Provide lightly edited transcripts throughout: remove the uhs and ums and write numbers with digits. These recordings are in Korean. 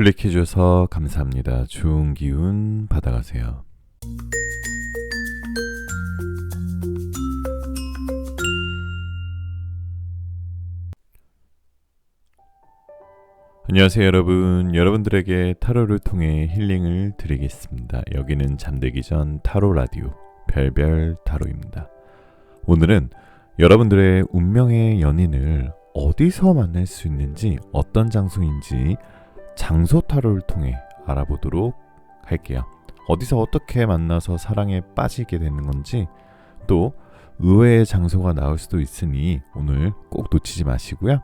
클릭해줘서 감사합니다. 좋은 기운 받아가세요. 안녕하세요 여러분. 여러분들에게 타로를 통해 힐링을 드리겠습니다. 여기는 잠들기 전 타로 라디오 별별 타로입니다. 오늘은 여러분들의 운명의 연인을 어디서 만날 수 있는지, 어떤 장소인지 장소 타로를 통해 알아보도록 할게요. 어디서 어떻게 만나서 사랑에 빠지게 되는 건지, 또 의외의 장소가 나올 수도 있으니 오늘 꼭 놓치지 마시고요.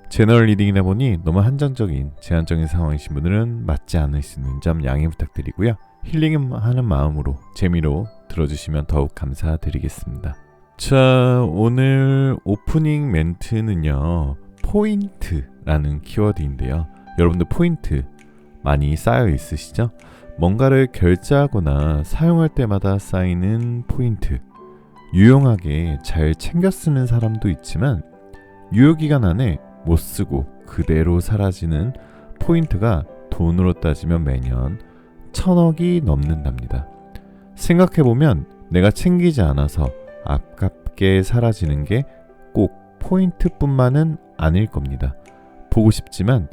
제너럴 리딩이다 보니 너무 한정적인, 제한적인 상황이신 분들은 맞지 않을 수 있는 점 양해 부탁드리고요. 힐링하는 마음으로 재미로 들어주시면 더욱 감사드리겠습니다. 자, 오늘 오프닝 멘트는요, 포인트라는 키워드인데요. 여러분들 포인트 많이 쌓여 있으시죠? 뭔가를 결제하거나 사용할 때마다 쌓이는 포인트. 유용하게 잘 챙겨 쓰는 사람도 있지만 유효기간 안에 못 쓰고 그대로 사라지는 포인트가 돈으로 따지면 매년 1,000억이 넘는답니다. 생각해보면 내가 챙기지 않아서 아깝게 사라지는 게 꼭 포인트뿐만은 아닐 겁니다. 보고 싶지만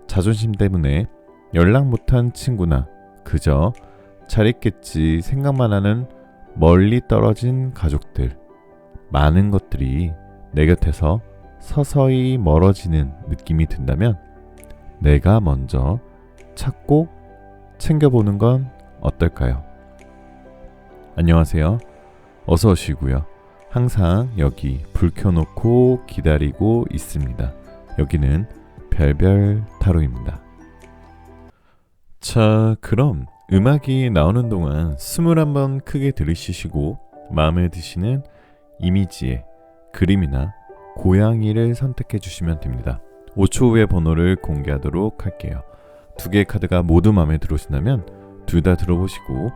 자존심 때문에 연락 못한 친구나 그저 잘 있겠지 생각만 하는 멀리 떨어진 가족들, 많은 것들이 내 곁에서 서서히 멀어지는 느낌이 든다면 내가 먼저 찾고 챙겨보는 건 어떨까요? 안녕하세요. 어서 오시고요. 항상 여기 불 켜놓고 기다리고 있습니다. 여기는 별별 타로입니다. 자, 그럼 음악이 나오는 동안 숨을 한번 크게 들이쉬시고 마음에 드시는 이미지의 그림이나 고양이를 선택해 주시면 됩니다. 5초 후에 번호를 공개하도록 할게요. 2개의 카드가 모두 마음에 들어오신다면 둘 다 들어보시고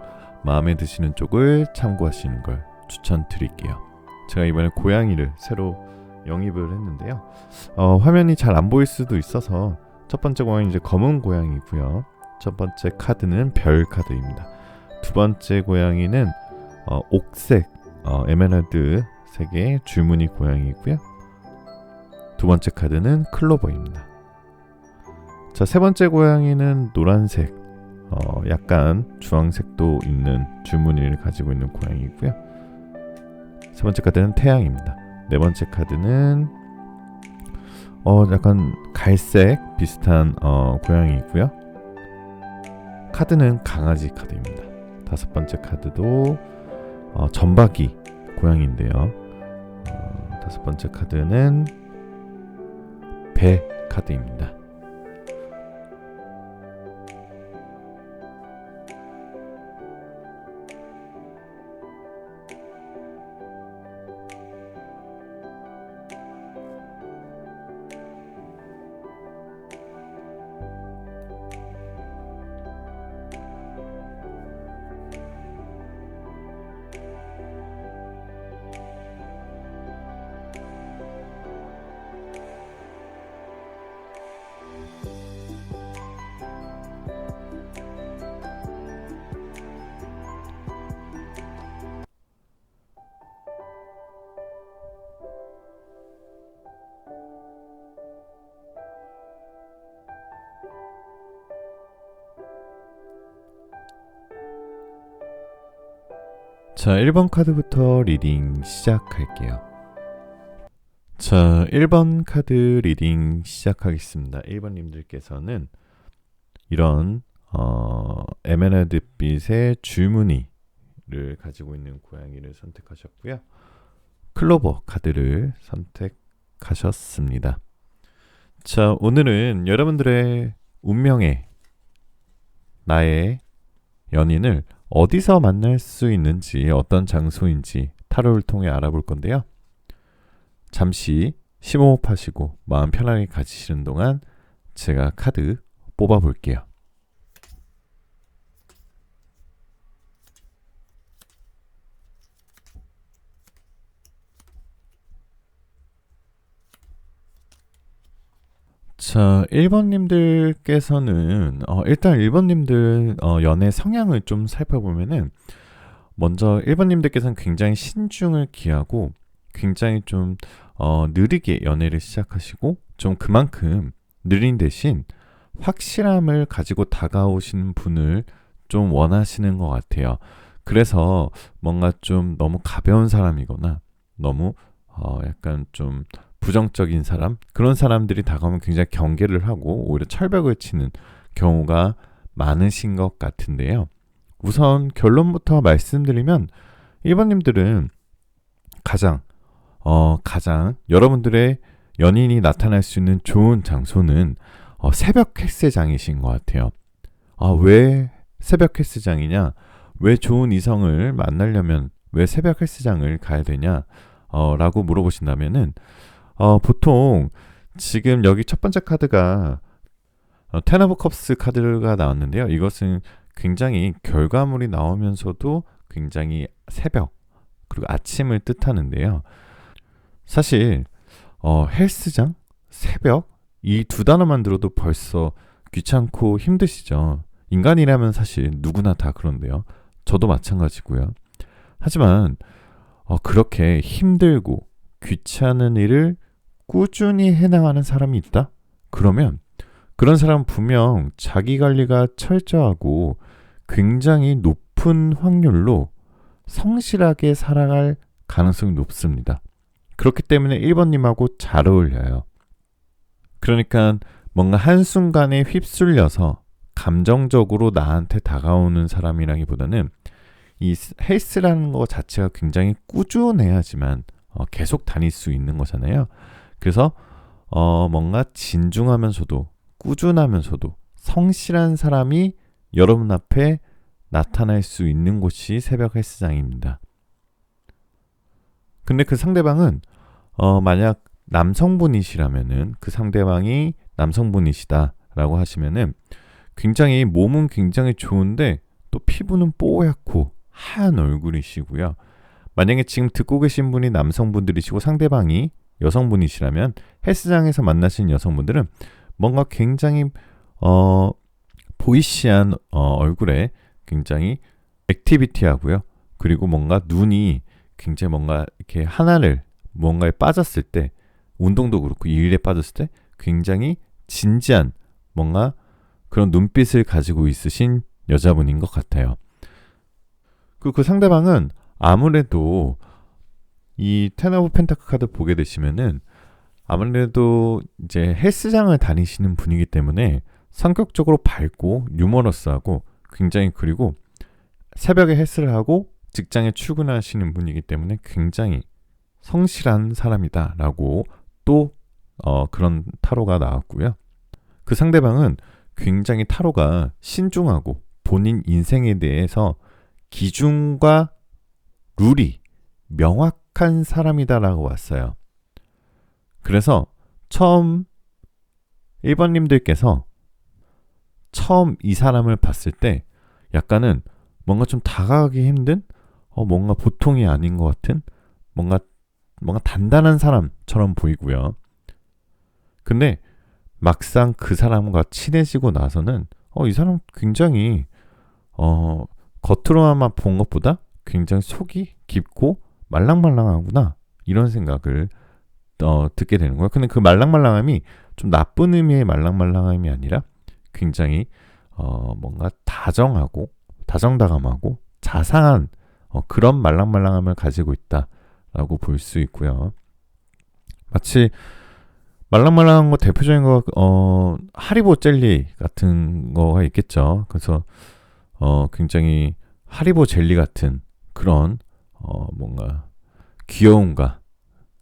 마음에 드시는 쪽을 참고하시는 걸 추천드릴게요. 제가 이번에 고양이를 새로 영입을 했는데요. 화면이 잘 안 보일 수도 있어서 첫 번째 고양이 이제 검은 고양이고요. 첫 번째 카드는 별 카드입니다. 두 번째 고양이는 옥색 에메랄드 색의 줄무늬 고양이고요. 두 번째 카드는 클로버입니다. 자, 세 번째 고양이는 노란색, 약간 주황색도 있는 줄무늬를 가지고 있는 고양이고요. 세 번째 카드는 태양입니다. 네 번째 카드는 약간 갈색 비슷한 고양이고요. 카드는 강아지 카드입니다. 다섯 번째 카드도 점박이 고양이인데요. 다섯 번째 카드는 배 카드입니다. 자, 1번 카드부터 리딩 시작할게요. 자, 1번 카드 리딩 시작하겠습니다. 1번님들께서는 이런 에메랄드빛의 줄무늬를 가지고 있는 고양이를 선택하셨고요. 클로버 카드를 선택하셨습니다. 자, 오늘은 여러분들의 운명의 나의 연인을 어디서 만날 수 있는지, 어떤 장소인지 타로를 통해 알아볼 건데요. 잠시 심호흡하시고 마음 편하게 가지시는 동안 제가 카드 뽑아 볼게요. 자, 1번님들께서는 일단 1번님들 연애 성향을 좀 살펴보면은 먼저 1번님들께서는 굉장히 신중을 기하고 굉장히 좀 느리게 연애를 시작하시고 좀 그만큼 느린 대신 확실함을 가지고 다가오시는 분을 좀 원하시는 것 같아요. 그래서 뭔가 좀 너무 가벼운 사람이거나 너무 약간 좀 부정적인 사람, 그런 사람들이 다가오면 굉장히 경계를 하고 오히려 철벽을 치는 경우가 많으신 것 같은데요. 우선 결론부터 말씀드리면 1번님들은 가장 여러분들의 연인이 나타날 수 있는 좋은 장소는 새벽 헬스장이신 것 같아요. 왜 새벽 헬스장이냐? 왜 좋은 이성을 만나려면 왜 새벽 헬스장을 가야 되냐? 라고 물어보신다면은 보통 지금 여기 첫 번째 카드가 텐 오브 컵스 카드가 나왔는데요. 이것은 굉장히 결과물이 나오면서도 굉장히 새벽 그리고 아침을 뜻하는데요. 사실 헬스장, 새벽 이 두 단어만 들어도 벌써 귀찮고 힘드시죠. 인간이라면 사실 누구나 다 그런데요. 저도 마찬가지고요. 하지만 그렇게 힘들고 귀찮은 일을 꾸준히 해나가는 사람이 있다? 그러면 그런 사람은 분명 자기 관리가 철저하고 굉장히 높은 확률로 성실하게 살아갈 가능성이 높습니다. 그렇기 때문에 1번님하고 잘 어울려요. 그러니까 뭔가 한순간에 휩쓸려서 감정적으로 나한테 다가오는 사람이라기보다는 이 헬스라는 것 자체가 굉장히 꾸준해야지만 계속 다닐 수 있는 거잖아요. 그래서 뭔가 진중하면서도 꾸준하면서도 성실한 사람이 여러분 앞에 나타날 수 있는 곳이 새벽 헬스장입니다. 근데 그 상대방은 만약 남성분이시라면은 그 상대방이 남성분이시다라고 하시면은 굉장히 몸은 굉장히 좋은데 또 피부는 뽀얗고 하얀 얼굴이시고요. 만약에 지금 듣고 계신 분이 남성분들이시고 상대방이 여성분이시라면 헬스장에서 만나신 여성분들은 뭔가 굉장히 보이시한 얼굴에 굉장히 액티비티하고요. 그리고 뭔가 눈이 굉장히 뭔가 이렇게 하나를 뭔가에 빠졌을 때 운동도 그렇고 일에 빠졌을 때 굉장히 진지한 뭔가 그런 눈빛을 가지고 있으신 여자분인 것 같아요. 그 상대방은 아무래도 이 텐 오브 펜타클 카드 보게 되시면은 아무래도 이제 헬스장을 다니시는 분이기 때문에 성격적으로 밝고 유머러스하고 굉장히 그리고 새벽에 헬스를 하고 직장에 출근하시는 분이기 때문에 굉장히 성실한 사람이다라고 또 그런 타로가 나왔고요. 그 상대방은 굉장히 타로가 신중하고 본인 인생에 대해서 기준과 룰이 명확한 사람이다라고 왔어요. 그래서 처음 1번님들께서 처음 이 사람을 봤을 때 약간은 뭔가 좀 다가가기 힘든 뭔가 보통이 아닌 것 같은 뭔가 단단한 사람처럼 보이고요. 근데 막상 그 사람과 친해지고 나서는 이 사람 굉장히 겉으로만 본 것보다 굉장히 속이 깊고 말랑말랑하구나 이런 생각을 듣게 되는 거예요. 근데 그 말랑말랑함이 좀 나쁜 의미의 말랑말랑함이 아니라 굉장히 뭔가 다정다감하고 자상한 그런 말랑말랑함을 가지고 있다라고 볼 수 있고요. 마치 말랑말랑한 거 대표적인 거 하리보 젤리 같은 거가 있겠죠. 그래서 굉장히 하리보 젤리 같은 그런 뭔가 귀여움과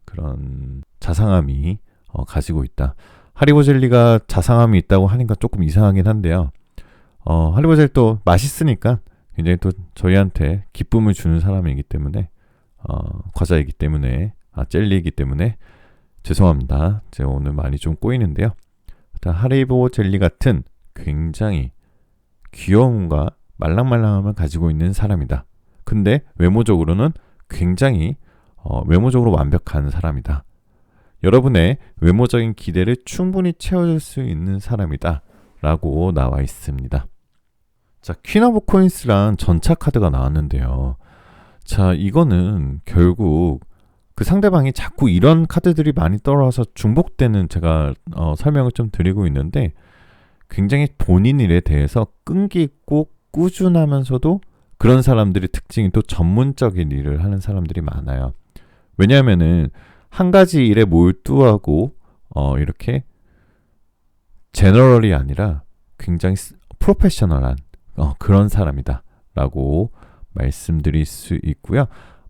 그런 자상함이 가지고 있다. 하리보 젤리가 자상함이 있다고 하니까 조금 이상하긴 한데요. 하리보 젤리도 맛있으니까 굉장히 또 저희한테 기쁨을 주는 사람이기 때문에 과자이기 때문에 젤리이기 때문에 죄송합니다. 제가 오늘 많이 좀 꼬이는데요. 하리보 젤리 같은 굉장히 귀여움과 말랑말랑함을 가지고 있는 사람이다. 근데 외모적으로는 굉장히 외모적으로 완벽한 사람이다. 여러분의 외모적인 기대를 충분히 채워줄 수 있는 사람이다 라고 나와 있습니다. 자, 퀸 오브 코인스란 전차 카드가 나왔는데요. 자, 이거는 결국 그 상대방이 자꾸 이런 카드들이 많이 떨어져서 중복되는, 제가 설명을 좀 드리고 있는데, 굉장히 본인 일에 대해서 끈기 있고 꾸준하면서도 그런 사람들의 특징이 또 전문적인 일을 하는 사람들이 많아요. 왜냐하면은 한 가지 일에 몰두하고 이렇게 제너럴이 아니라 굉장히 프로페셔널한 그런 사람이다 라고 말씀드릴 수 있고요.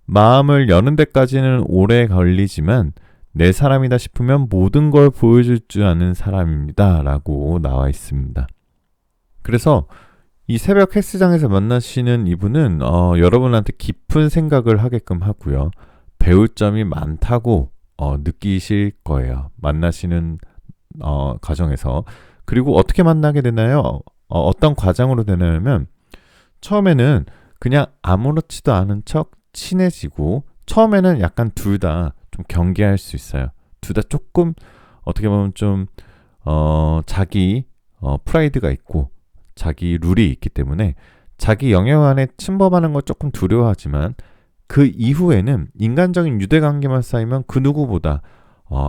마음을 여는 데까지는 오래 걸리지만 내 사람이다 싶으면 모든 걸 보여줄 줄 아는 사람입니다 라고 나와 있습니다. 그래서 이 새벽 헬스장에서 만나시는 이분은 여러분한테 깊은 생각을 하게끔 하고요. 배울 점이 많다고 느끼실 거예요. 만나시는 과정에서. 그리고 어떻게 만나게 되나요? 어떤 과정으로 되냐면, 처음에는 그냥 아무렇지도 않은 척 친해지고, 처음에는 약간 둘 다 좀 경계할 수 있어요. 둘 다 조금 어떻게 보면 좀 자기 프라이드가 있고 자기 룰이 있기 때문에 자기 영역 안에 침범하는 걸 조금 두려워하지만, 그 이후에는 인간적인 유대관계만 쌓이면 그 누구보다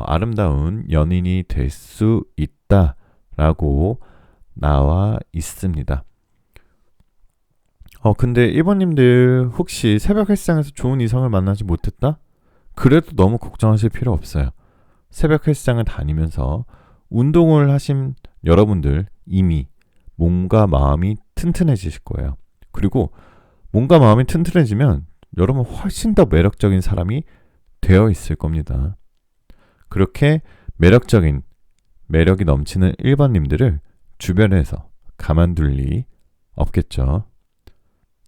아름다운 연인이 될 수 있다라고 나와 있습니다. 근데 1번님들 혹시 새벽 헬스장에서 좋은 이성을 만나지 못했다? 그래도 너무 걱정하실 필요 없어요. 새벽 헬스장을 다니면서 운동을 하신 여러분들 이미 몸과 마음이 튼튼해지실 거예요. 그리고 몸과 마음이 튼튼해지면 여러분 훨씬 더 매력적인 사람이 되어 있을 겁니다. 그렇게 매력이 넘치는 1번님들을 주변에서 가만둘 리 없겠죠.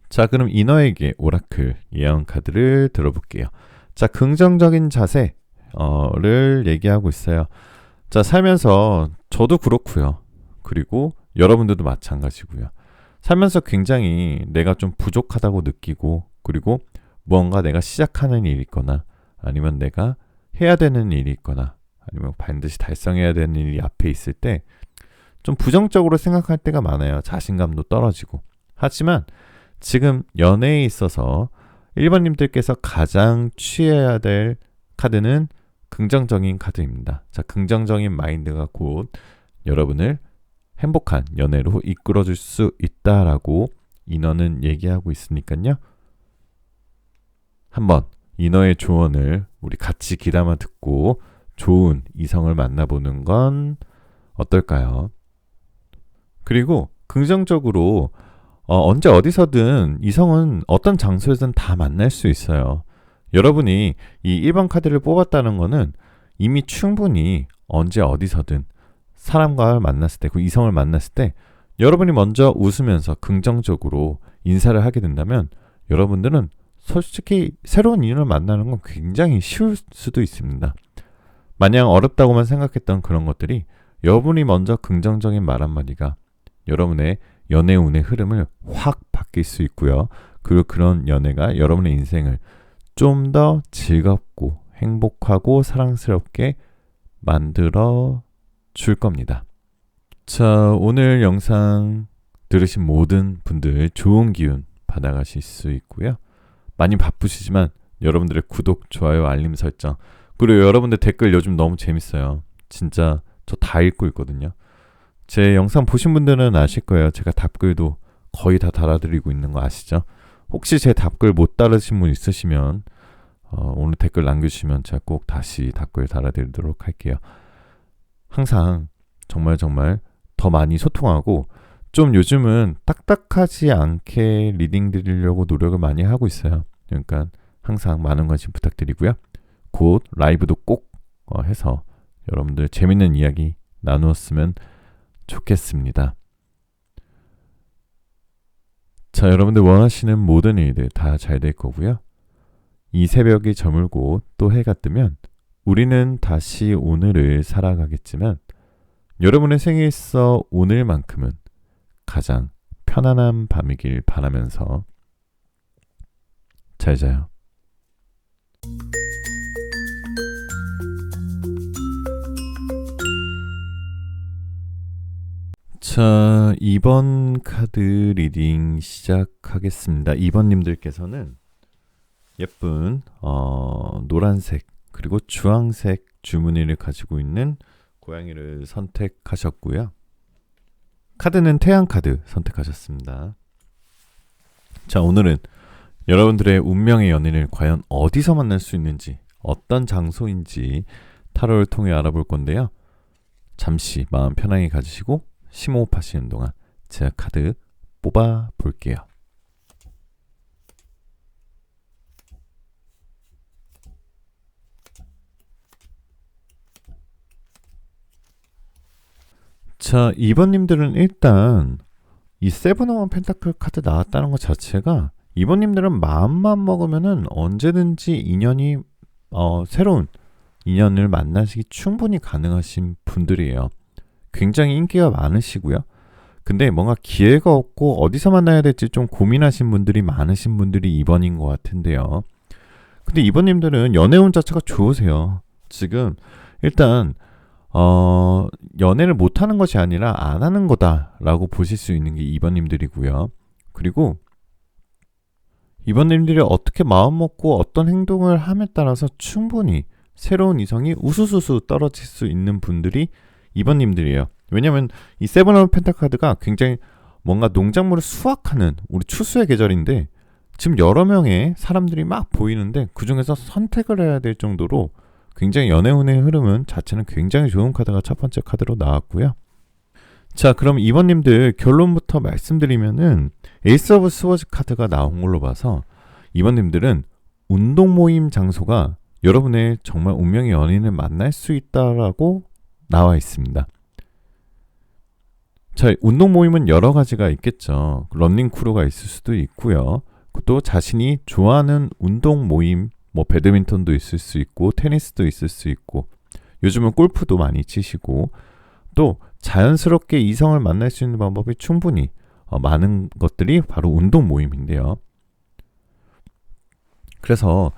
자, 그럼 이너에게 오라클 예언 카드를 들어볼게요. 자, 긍정적인 자세를 얘기하고 있어요. 자, 살면서 저도 그렇고요. 그리고 여러분들도 마찬가지고요. 살면서 굉장히 내가 좀 부족하다고 느끼고, 그리고 무언가 내가 시작하는 일이 있거나 아니면 내가 해야 되는 일이 있거나 아니면 반드시 달성해야 되는 일이 앞에 있을 때 좀 부정적으로 생각할 때가 많아요. 자신감도 떨어지고. 하지만 지금 연애에 있어서 1번님들께서 가장 취해야 될 카드는 긍정적인 카드입니다. 자, 긍정적인 마인드가 곧 여러분을 행복한 연애로 이끌어줄 수 있다라고 인어는 얘기하고 있으니까요. 한번 인어의 조언을 우리 같이 귀담아 듣고 좋은 이성을 만나보는 건 어떨까요? 그리고 긍정적으로 언제 어디서든 이성은 어떤 장소에서든 다 만날 수 있어요. 여러분이 이 1번 카드를 뽑았다는 거는 이미 충분히 언제 어디서든 사람과 만났을 때, 그 이성을 만났을 때 여러분이 먼저 웃으면서 긍정적으로 인사를 하게 된다면 여러분들은 솔직히 새로운 인연을 만나는 건 굉장히 쉬울 수도 있습니다. 마냥 어렵다고만 생각했던 그런 것들이 여러분이 먼저 긍정적인 말 한마디가 여러분의 연애 운의 흐름을 확 바뀔 수 있고요. 그리고 그런 연애가 여러분의 인생을 좀 더 즐겁고 행복하고 사랑스럽게 만들어 줄 겁니다. 자, 오늘 영상 들으신 모든 분들 좋은 기운 받아가실 수 있고요. 많이 바쁘시지만 여러분들의 구독, 좋아요, 알림 설정, 그리고 여러분들 댓글 요즘 너무 재밌어요. 진짜 저 다 읽고 있거든요. 제 영상 보신 분들은 아실 거예요. 제가 답글도 거의 다 달아드리고 있는 거 아시죠? 혹시 제 답글 못 달으신 분 있으시면 오늘 댓글 남겨주시면 제가 꼭 다시 답글 달아드리도록 할게요. 항상 정말 더 많이 소통하고 좀 요즘은 딱딱하지 않게 리딩 드리려고 노력을 많이 하고 있어요. 그러니까 항상 많은 관심 부탁드리고요. 곧 라이브도 꼭 해서 여러분들 재밌는 이야기 나누었으면 좋겠습니다. 자, 여러분들 원하시는 모든 일들 다 잘 될 거고요. 이 새벽이 저물고 또 해가 뜨면 우리는 다시 오늘을 살아가겠지만 여러분의 생에 있어 오늘만큼은 가장 편안한 밤이길 바라면서 잘 자요. 자, 2번 카드 리딩 시작하겠습니다. 2번님들께서는 예쁜 노란색 그리고 주황색 주머니를 가지고 있는 고양이를 선택하셨고요. 카드는 태양 카드 선택하셨습니다. 자, 오늘은 여러분들의 운명의 연인을 과연 어디서 만날 수 있는지, 어떤 장소인지 타로를 통해 알아볼 건데요. 잠시 마음 편하게 가지시고 심호흡하시는 동안 제가 카드 뽑아 볼게요. 자, 2번님들은 일단 이 세븐 오브 펜타클 카드 나왔다는 것 자체가 2번님들은 마음만 먹으면은 언제든지 인연이 새로운 인연을 만나시기 충분히 가능하신 분들이에요. 굉장히 인기가 많으시고요. 근데 뭔가 기회가 없고 어디서 만나야 될지 좀 고민하신 분들이 많으신 분들이 2번인 것 같은데요. 근데 2번님들은 연애운 자체가 좋으세요. 지금 일단 연애를 못하는 것이 아니라 안 하는 거다라고 보실 수 있는 게 2번님들이고요. 그리고 2번님들이 어떻게 마음 먹고 어떤 행동을 함에 따라서 충분히 새로운 이성이 우수수수 떨어질 수 있는 분들이 2번님들이에요. 왜냐면 이 세븐 오브 펜타카드가 굉장히 뭔가 농작물을 수확하는 우리 추수의 계절인데 지금 여러 명의 사람들이 막 보이는데 그 중에서 선택을 해야 될 정도로 굉장히 연애운의 흐름은 자체는 굉장히 좋은 카드가 첫 번째 카드로 나왔고요. 자, 그럼 2번님들 결론부터 말씀드리면은 에이스 오브 스워즈 카드가 나온 걸로 봐서 2번님들은 운동 모임 장소가 여러분의 정말 운명의 연인을 만날 수 있다라고 나와 있습니다. 자, 운동 모임은 여러 가지가 있겠죠. 러닝 크루가 있을 수도 있고요. 또 자신이 좋아하는 운동 모임, 뭐 배드민턴도 있을 수 있고 테니스도 있을 수 있고 요즘은 골프도 많이 치시고 또 자연스럽게 이성을 만날 수 있는 방법이 충분히 많은 것들이 바로 운동 모임인데요. 그래서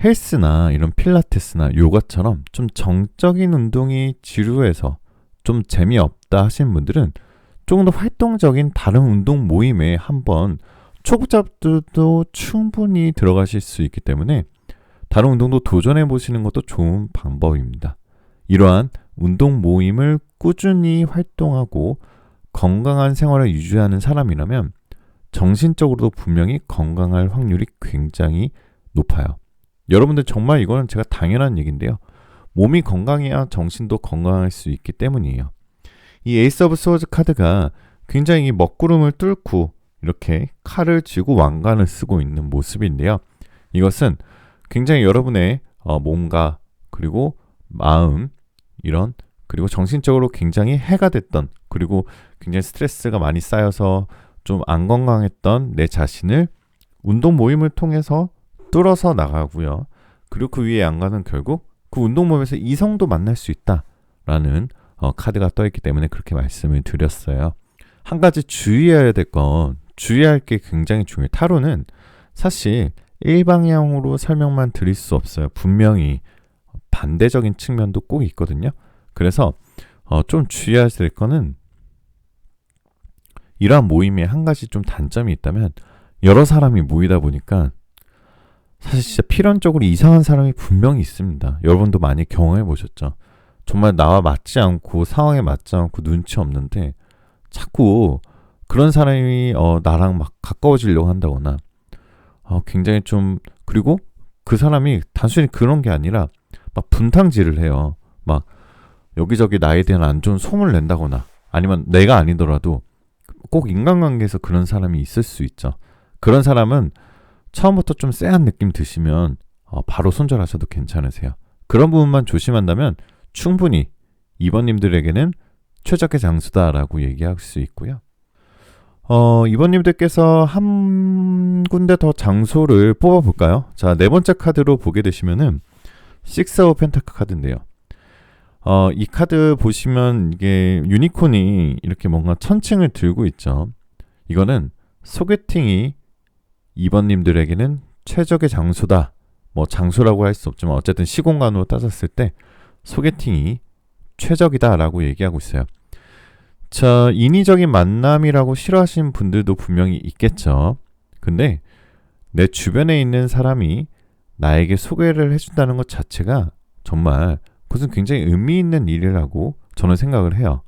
헬스나 이런 필라테스나 요가처럼 좀 정적인 운동이 지루해서 좀 재미없다 하시는 분들은 조금 더 활동적인 다른 운동 모임에 한번 초보자들도 충분히 들어가실 수 있기 때문에 다른 운동도 도전해 보시는 것도 좋은 방법입니다. 이러한 운동 모임을 꾸준히 활동하고 건강한 생활을 유지하는 사람이라면 정신적으로도 분명히 건강할 확률이 굉장히 높아요. 여러분들 정말 이거는 제가 당연한 얘기인데요. 몸이 건강해야 정신도 건강할 수 있기 때문이에요. 이 에이스 오브 스워즈 카드가 굉장히 먹구름을 뚫고 이렇게 칼을 쥐고 왕관을 쓰고 있는 모습인데요. 이것은 굉장히 여러분의 몸과 그리고 마음 이런 그리고 정신적으로 굉장히 해가 됐던 그리고 굉장히 스트레스가 많이 쌓여서 좀 안 건강했던 내 자신을 운동 모임을 통해서 뚫어서 나가고요. 그리고 그 위에 양가는 결국 그 운동 모임에서 이성도 만날 수 있다라는 카드가 떠있기 때문에 그렇게 말씀을 드렸어요. 한 가지 주의해야 될 건 주의할 게 굉장히 중요해요. 타로는 사실 일방향으로 설명만 드릴 수 없어요. 분명히 반대적인 측면도 꼭 있거든요. 그래서 좀 주의해야 될 거는 이러한 모임에 한 가지 좀 단점이 있다면 여러 사람이 모이다 보니까 사실 진짜 필연적으로 이상한 사람이 분명히 있습니다. 여러분도 많이 경험해 보셨죠? 정말 나와 맞지 않고 상황에 맞지 않고 눈치 없는데 자꾸 그런 사람이 나랑 막 가까워지려고 한다거나 굉장히 좀 그리고 그 사람이 단순히 그런 게 아니라 막 분탕질을 해요. 막 여기저기 나에 대한 안 좋은 소문을 낸다거나 아니면 내가 아니더라도 꼭 인간관계에서 그런 사람이 있을 수 있죠. 그런 사람은 처음부터 좀 쎄한 느낌 드시면 바로 손절하셔도 괜찮으세요. 그런 부분만 조심한다면 충분히 2번님들에게는 최적의 장소다라고 얘기할 수 있고요. 2번님들께서 한 군데 더 장소를 뽑아볼까요? 자, 네 번째 카드로 보게 되시면은 식스 오브 펜타클 카드인데요. 이 카드 보시면 이게 유니콘이 이렇게 뭔가 천칭을 들고 있죠. 이거는 소개팅이 2번님들에게는 최적의 장소다. 뭐 장소라고 할 수 없지만 어쨌든 시공간으로 따졌을 때 소개팅이 최적이다라고 얘기하고 있어요. 자, 인위적인 만남이라고 싫어하시는 분들도 분명히 있겠죠. 근데 내 주변에 있는 사람이 나에게 소개를 해준다는 것 자체가 정말 그것은 굉장히 의미 있는 일이라고 저는 생각을 해요.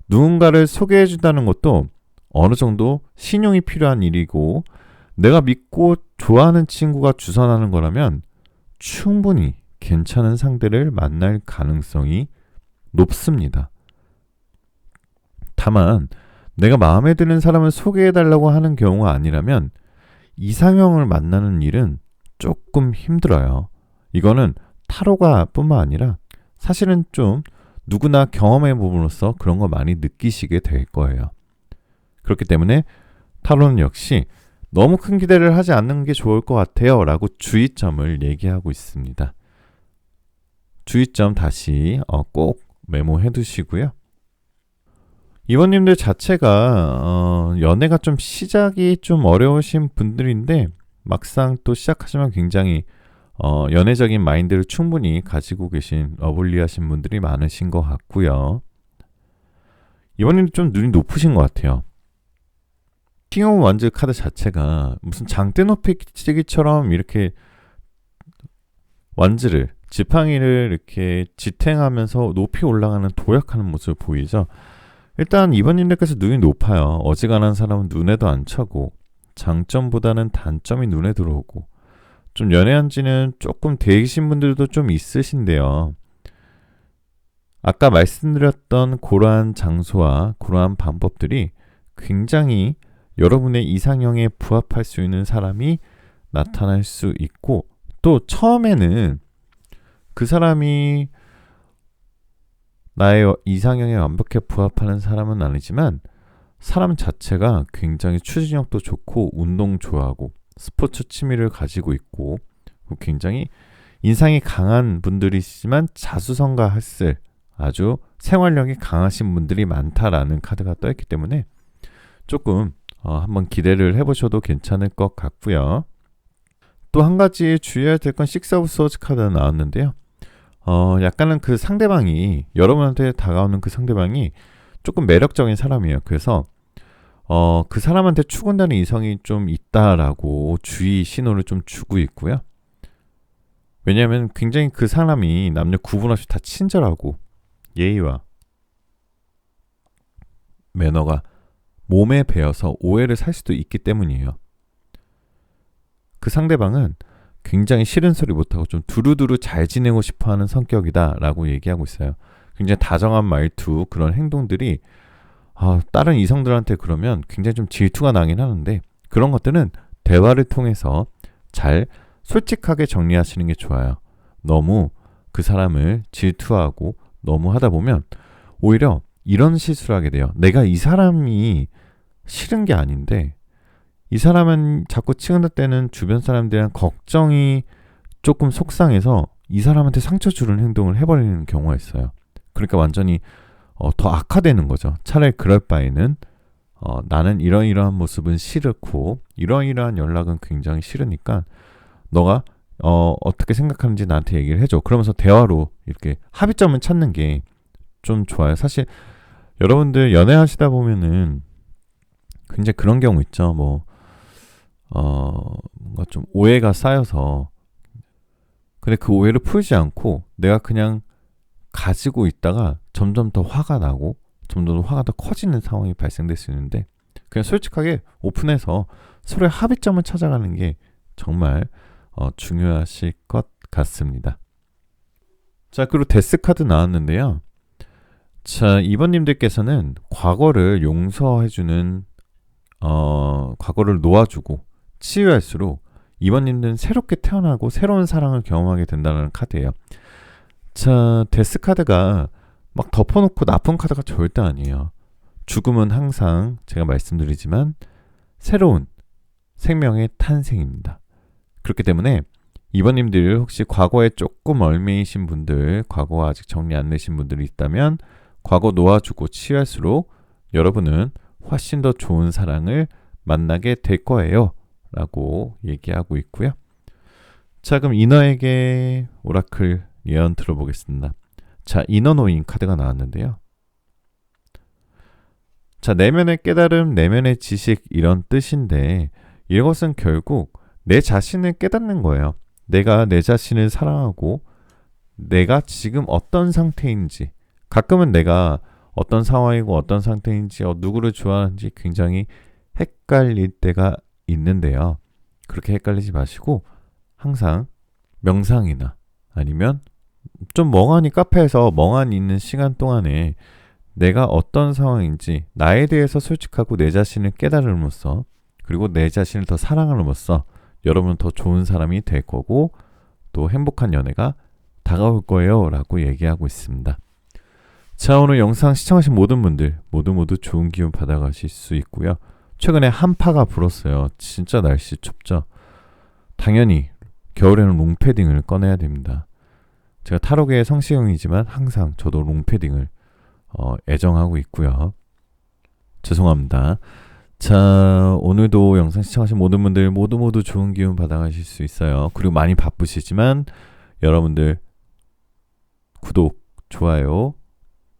누군가를 소개해준다는 것도 어느 정도 신용이 필요한 일이고 내가 믿고 좋아하는 친구가 주선하는 거라면 충분히 괜찮은 상대를 만날 가능성이 높습니다. 다만 내가 마음에 드는 사람을 소개해달라고 하는 경우가 아니라면 이상형을 만나는 일은 조금 힘들어요. 이거는 타로가 뿐만 아니라 사실은 좀 누구나 경험해 봄으로써 그런 거 많이 느끼시게 될 거예요. 그렇기 때문에 타로는 역시 너무 큰 기대를 하지 않는 게 좋을 것 같아요 라고 주의점을 얘기하고 있습니다. 주의점 다시 꼭 메모해 두시고요. 이번님들 자체가 연애가 좀 시작이 좀 어려우신 분들인데 막상 또 시작하시면 굉장히 연애적인 마인드를 충분히 가지고 계신 러블리하신 분들이 많으신 것 같고요. 이번님도 좀 눈이 높으신 것 같아요. 킹 오브 완즈 카드 자체가 무슨 장대 높이치기처럼 이렇게 완즈를 지팡이를 이렇게 지탱하면서 높이 올라가는 도약하는 모습을 보이죠. 일단 이번님들께서 눈이 높아요. 어지간한 사람은 눈에도 안 차고 장점보다는 단점이 눈에 들어오고 좀 연애한 지는 조금 되신 분들도 좀 있으신데요. 아까 말씀드렸던 그러한 장소와 그러한 방법들이 굉장히 여러분의 이상형에 부합할 수 있는 사람이 나타날 수 있고 또 처음에는 그 사람이 나의 이상형에 완벽히 부합하는 사람은 아니지만 사람 자체가 굉장히 추진력도 좋고 운동 좋아하고 스포츠 취미를 가지고 있고 굉장히 인상이 강한 분들이시지만 자수성가했을 아주 생활력이 강하신 분들이 많다라는 카드가 떠있기 때문에 조금 한번 기대를 해보셔도 괜찮을 것 같고요. 또 한 가지 주의해야 될 건 식스 오브 소즈 카드가 나왔는데요. 약간은 그 상대방이 여러분한테 다가오는 그 상대방이 조금 매력적인 사람이에요. 그래서 그 사람한테 추근되는 이성이 좀 있다라고 주의 신호를 좀 주고 있고요. 왜냐하면 굉장히 그 사람이 남녀 구분 없이 다 친절하고 예의와 매너가 몸에 배어서 오해를 살 수도 있기 때문이에요. 그 상대방은 굉장히 싫은 소리 못하고 좀 두루두루 잘 지내고 싶어하는 성격이다라고 얘기하고 있어요. 굉장히 다정한 말투 그런 행동들이 다른 이성들한테 그러면 굉장히 좀 질투가 나긴 하는데 그런 것들은 대화를 통해서 잘 솔직하게 정리하시는 게 좋아요. 너무 그 사람을 질투하고 너무 하다 보면 오히려 이런 실수를 하게 돼요. 내가 이 사람이 싫은 게 아닌데 이 사람은 자꾸 치근다 때는 주변 사람들이랑 걱정이 조금 속상해서 이 사람한테 상처 주는 행동을 해버리는 경우가 있어요. 그러니까 완전히 더 악화되는 거죠. 차라리 그럴 바에는 나는 이러이러한 모습은 싫고 이러이러한 연락은 굉장히 싫으니까 너가 어떻게 생각하는지 나한테 얘기를 해줘. 그러면서 대화로 이렇게 합의점을 찾는 게 좀 좋아요. 사실 여러분들 연애하시다 보면은 굉장히 그런 경우 있죠. 뭔가 좀 오해가 쌓여서 근데 그 오해를 풀지 않고 내가 그냥 가지고 있다가 점점 더 화가 나고 점점 더 화가 더 커지는 상황이 발생될 수 있는데 그냥 솔직하게 오픈해서 서로의 합의점을 찾아가는 게 정말 중요하실 것 같습니다. 자, 그리고 데스 카드 나왔는데요. 자, 이번님들께서는 과거를 용서해주는 과거를 놓아주고 치유할수록 이번님들은 새롭게 태어나고 새로운 사랑을 경험하게 된다는 카드예요. 자, 데스 카드가 막 덮어놓고 나쁜 카드가 절대 아니에요. 죽음은 항상 제가 말씀드리지만 새로운 생명의 탄생입니다. 그렇기 때문에 이번님들 혹시 과거에 조금 얽매이신 분들, 과거가 아직 정리 안 되신 분들이 있다면 과거 놓아주고 치유할수록 여러분은 훨씬 더 좋은 사랑을 만나게 될 거예요 라고 얘기하고 있고요. 자, 그럼 이너에게 오라클 예언 들어보겠습니다. 자, 이너 노인 카드가 나왔는데요. 자, 내면의 깨달음, 내면의 지식 이런 뜻인데 이것은 결국 내 자신을 깨닫는 거예요. 내가 내 자신을 사랑하고 내가 지금 어떤 상태인지, 가끔은 내가 어떤 상황이고 어떤 상태인지, 누구를 좋아하는지 굉장히 헷갈릴 때가 있는데요. 그렇게 헷갈리지 마시고 항상 명상이나 아니면 좀 멍하니 카페에서 멍하니 있는 시간 동안에 내가 어떤 상황인지 나에 대해서 솔직하고 내 자신을 깨달음으로써, 그리고 내 자신을 더 사랑함으로써 여러분은 더 좋은 사람이 될 거고 또 행복한 연애가 다가올 거예요 라고 얘기하고 있습니다. 자, 오늘 영상 시청하신 모든 분들 모두 좋은 기운 받아가실 수 있고요. 최근에 한파가 불었어요. 진짜 날씨 춥죠. 당연히 겨울에는 롱패딩을 꺼내야 됩니다. 제가 타로계의 성시경이지만 항상 저도 롱패딩을 애정하고 있고요. 죄송합니다. 자, 오늘도 영상 시청하신 모든 분들 모두 좋은 기운 받아가실 수 있어요. 그리고 많이 바쁘시지만 여러분들 구독, 좋아요,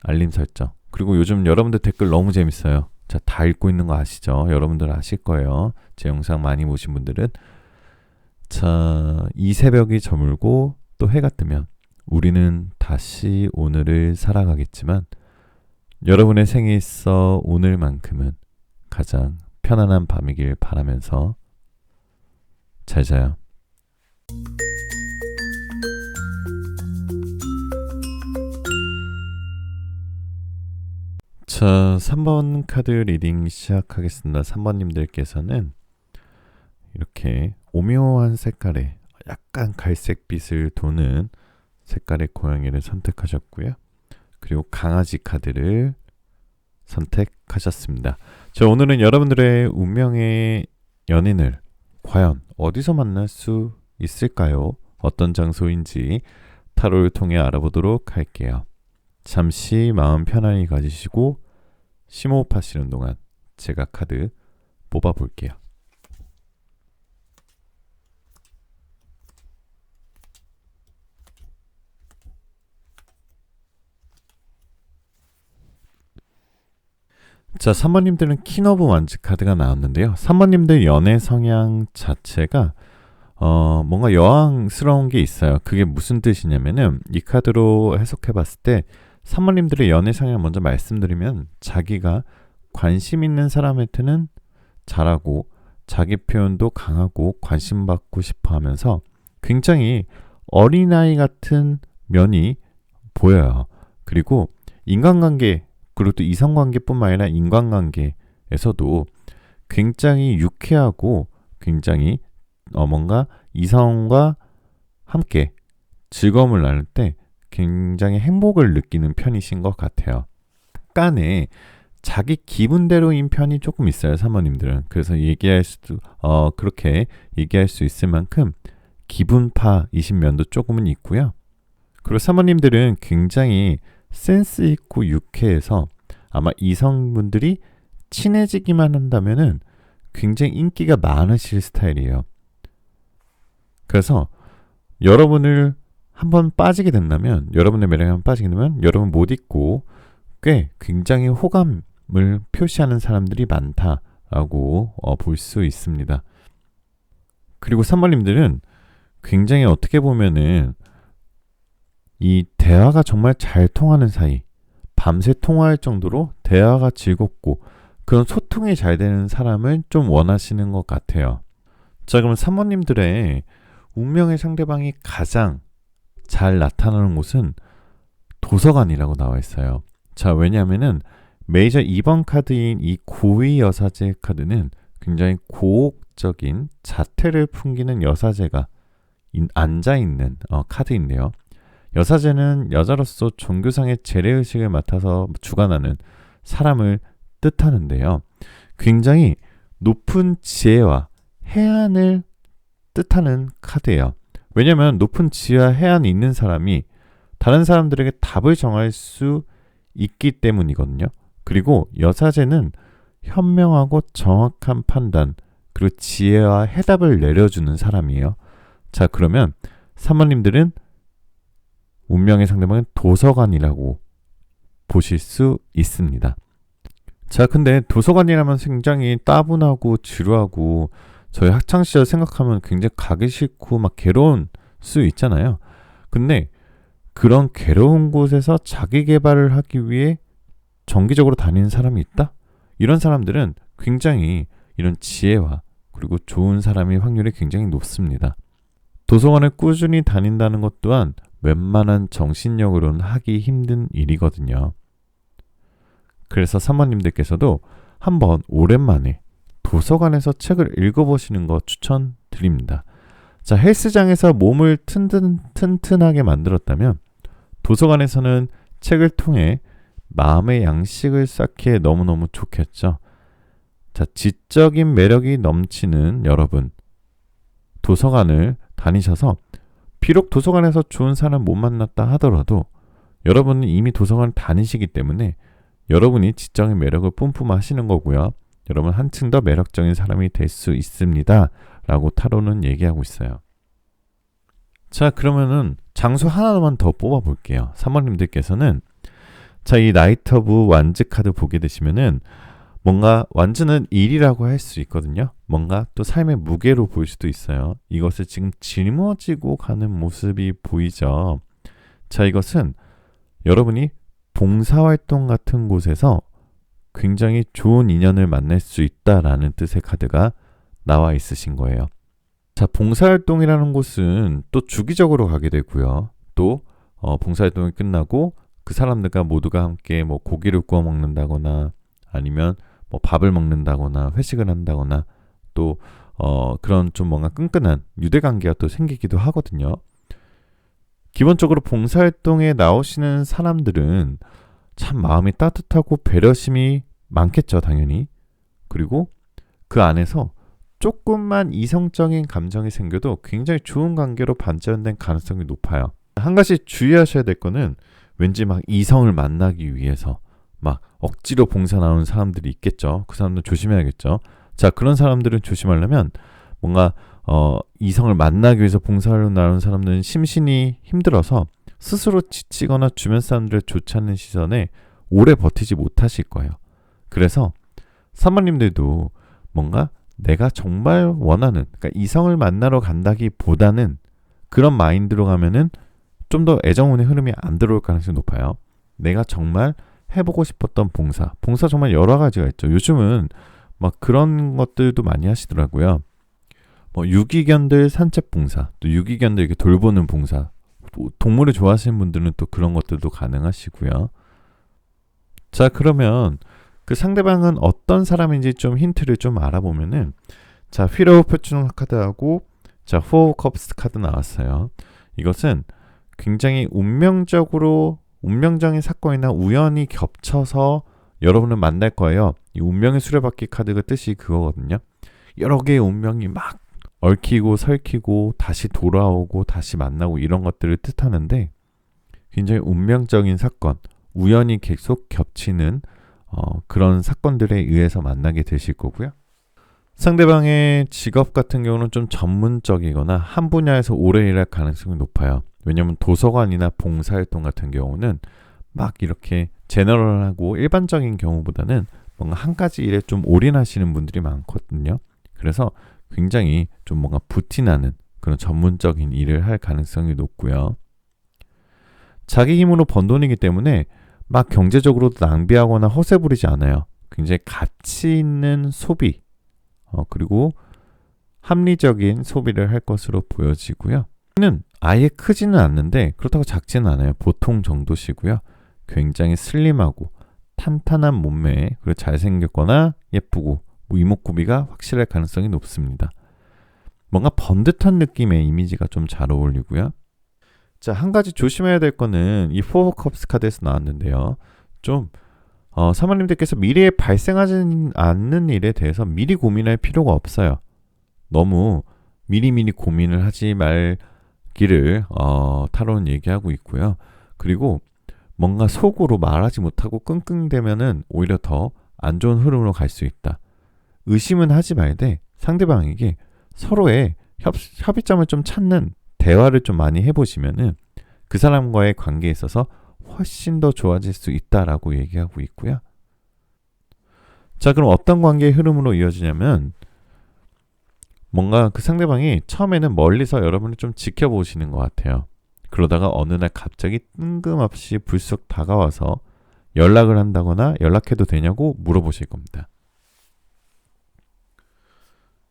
알림 설정, 그리고 요즘 여러분들 댓글 너무 재밌어요. 자, 다 읽고 있는 거 아시죠? 여러분들 아실 거예요. 제 영상 많이 보신 분들은. 자, 이 새벽이 저물고 또 해가 뜨면 우리는 다시 오늘을 살아가겠지만 여러분의 생에 있어 오늘만큼은 가장 편안한 밤이길 바라면서 잘 자요. 자, 3번 카드 리딩 시작하겠습니다. 3번님들께서는 이렇게 오묘한 색깔의 약간 갈색빛을 도는 색깔의 고양이를 선택하셨고요. 그리고 강아지 카드를 선택하셨습니다. 자, 오늘은 여러분들의 운명의 연인을 과연 어디서 만날 수 있을까요? 어떤 장소인지 타로를 통해 알아보도록 할게요. 잠시 마음 편안히 가지시고 심호흡하시는 동안 제가 카드 뽑아볼게요. 자, 3번님들은 킹 오브 완즈 카드가 나왔는데요. 3번님들 연애 성향 자체가 뭔가 여왕스러운 게 있어요. 그게 무슨 뜻이냐면은 이 카드로 해석해봤을 때 3번님들의 연애 성향 먼저 말씀드리면 자기가 관심 있는 사람한테는 잘하고 자기 표현도 강하고 관심받고 싶어 하면서 굉장히 어린아이 같은 면이 보여요. 그리고 인간관계, 그리고 또 이성관계뿐만 아니라 인간관계에서도 굉장히 유쾌하고 굉장히 뭔가 이성과 함께 즐거움을 나눌 때 굉장히 행복을 느끼는 편이신 것 같아요. 약간의 자기 기분대로인 편이 조금 있어요, 사모님들은. 그래서 그렇게 얘기할 수 있을 만큼 기분파이신 면도 조금은 있고요. 그리고 사모님들은 굉장히 센스 있고 유쾌해서 아마 이성분들이 친해지기만 한다면은 굉장히 인기가 많으실 스타일이에요. 그래서 여러분을 한번 빠지게 된다면, 여러분의 매력에 한번 빠지게 되면 여러분 못 잊고 꽤 굉장히 호감을 표시하는 사람들이 많다라고 볼 수 있습니다. 그리고 3번님들은 굉장히 어떻게 보면은 이 대화가 정말 잘 통하는 사이, 밤새 통화할 정도로 대화가 즐겁고 그런 소통이 잘 되는 사람을 좀 원하시는 것 같아요. 자, 그럼 3번님들의 운명의 상대방이 가장 잘 나타나는 곳은 도서관이라고 나와 있어요. 자, 왜냐하면은 메이저 2번 카드인 이 고위 여사제 카드는 굉장히 고혹적인 자태를 풍기는 여사제가 앉아있는 카드인데요. 여사제는 여자로서 종교상의 재래의식을 맡아서 주관하는 사람을 뜻하는데요. 굉장히 높은 지혜와 해안을 뜻하는 카드예요. 왜냐하면 높은 지혜와 해안이 있는 사람이 다른 사람들에게 답을 정할 수 있기 때문이거든요. 그리고 여사제는 현명하고 정확한 판단, 그리고 지혜와 해답을 내려주는 사람이에요. 자, 그러면 사모님들은 운명의 상대방은 도서관이라고 보실 수 있습니다. 자, 근데 도서관이라면 굉장히 따분하고 지루하고 저희 학창시절 생각하면 굉장히 가기 싫고 막 괴로운 수 있잖아요. 근데 그런 괴로운 곳에서 자기 개발을 하기 위해 정기적으로 다니는 사람이 있다? 이런 사람들은 굉장히 이런 지혜와 그리고 좋은 사람의 확률이 굉장히 높습니다. 도서관을 꾸준히 다닌다는 것 또한 웬만한 정신력으로는 하기 힘든 일이거든요. 그래서 사모님들께서도 한번 오랜만에 도서관에서 책을 읽어보시는 거 추천드립니다. 자, 헬스장에서 몸을 튼튼하게 만들었다면 도서관에서는 책을 통해 마음의 양식을 쌓기에 너무너무 좋겠죠. 자, 지적인 매력이 넘치는 여러분, 도서관을 다니셔서 비록 도서관에서 좋은 사람 못 만났다 하더라도 여러분은 이미 도서관을 다니시기 때문에 여러분이 지적인 매력을 뿜뿜하시는 거고요. 여러분 한층 더 매력적인 사람이 될 수 있습니다. 라고 타로는 얘기하고 있어요. 자, 그러면은 장소 하나만 더 뽑아볼게요. 사모님들께서는 자, 이 나이트 오브 완즈 카드 보게 되시면은 뭔가 완즈는 일이라고 할 수 있거든요. 뭔가 또 삶의 무게로 보일 수도 있어요. 이것을 지금 짊어지고 가는 모습이 보이죠. 자, 이것은 여러분이 봉사활동 같은 곳에서 굉장히 좋은 인연을 만날 수 있다라는 뜻의 카드가 나와 있으신 거예요. 자, 봉사활동이라는 곳은 또 주기적으로 가게 되고요. 또 봉사활동이 끝나고 그 사람들과 모두가 함께 뭐 고기를 구워 먹는다거나 아니면 뭐 밥을 먹는다거나 회식을 한다거나 또 그런 좀 뭔가 끈끈한 유대관계가 또 생기기도 하거든요. 기본적으로 봉사활동에 나오시는 사람들은 참 마음이 따뜻하고 배려심이 많겠죠, 당연히. 그리고 그 안에서 조금만 이성적인 감정이 생겨도 굉장히 좋은 관계로 반전된 가능성이 높아요. 한 가지 주의하셔야 될 거는 왠지 막 이성을 만나기 위해서 막 억지로 봉사 나오는 사람들이 있겠죠. 그 사람들 조심해야겠죠. 자, 그런 사람들은 조심하려면 뭔가 이성을 만나기 위해서 봉사하러 나오는 사람들은 심신이 힘들어서 스스로 지치거나 주변 사람들의 좋지 않은 시선에 오래 버티지 못하실 거예요. 그래서 사모님들도 뭔가 내가 정말 원하는, 그러니까 이성을 만나러 간다기보다는 그런 마인드로 가면은 좀 더 애정운의 흐름이 안 들어올 가능성이 높아요. 내가 정말 해보고 싶었던 봉사 정말 여러 가지가 있죠. 요즘은 막 그런 것들도 많이 하시더라고요. 뭐 유기견들 산책 봉사, 또 유기견들 이렇게 돌보는 봉사, 동물을 좋아하시는 분들은 또 그런 것들도 가능하시고요. 자, 그러면 그 상대방은 어떤 사람인지 좀 힌트를 좀 알아보면은 자, 휠 오브 포춘 카드하고 자, 포 오브 컵스 카드 나왔어요. 이것은 굉장히 운명적인 사건이나 우연히 겹쳐서 여러분을 만날 거예요. 이 운명의 수레바퀴 카드가 뜻이 그거거든요. 여러 개의 운명이 막 얽히고 설키고 다시 돌아오고 다시 만나고 이런 것들을 뜻하는데 굉장히 운명적인 사건, 우연히 계속 겹치는 그런 사건들에 의해서 만나게 되실 거고요. 상대방의 직업 같은 경우는 좀 전문적이거나 한 분야에서 오래 일할 가능성이 높아요. 왜냐하면 도서관이나 봉사활동 같은 경우는 막 이렇게 제너럴하고 일반적인 경우보다는 뭔가 한 가지 일에 좀 올인하시는 분들이 많거든요. 그래서 굉장히 좀 뭔가 부티나는 그런 전문적인 일을 할 가능성이 높고요. 자기 힘으로 번 돈이기 때문에 막 경제적으로도 낭비하거나 허세 부리지 않아요. 굉장히 가치 있는 소비, 그리고 합리적인 소비를 할 것으로 보여지고요. 는 아예 크지는 않는데 그렇다고 작지는 않아요. 보통 정도시고요. 굉장히 슬림하고 탄탄한 몸매에 그리고 잘생겼거나 예쁘고 뭐 이목구비가 확실할 가능성이 높습니다. 뭔가 번듯한 느낌의 이미지가 좀 잘 어울리고요. 자, 한 가지 조심해야 될 거는 이 포 오브 컵스 카드에서 나왔는데요. 좀 사모님들께서 미래에 발생하지 않는 일에 대해서 미리 고민할 필요가 없어요. 너무 미리미리 고민을 하지 말기를 타로는 얘기하고 있고요. 그리고 뭔가 속으로 말하지 못하고 끙끙대면은 오히려 더 안 좋은 흐름으로 갈 수 있다. 의심은 하지 말되 상대방에게 서로의 협의점을 좀 찾는 대화를 좀 많이 해보시면은 그 사람과의 관계에 있어서 훨씬 더 좋아질 수 있다라고 얘기하고 있고요. 자, 그럼 어떤 관계의 흐름으로 이어지냐면 뭔가 그 상대방이 처음에는 멀리서 여러분을 좀 지켜보시는 것 같아요. 그러다가 어느 날 갑자기 뜬금없이 불쑥 다가와서 연락을 한다거나 연락해도 되냐고 물어보실 겁니다.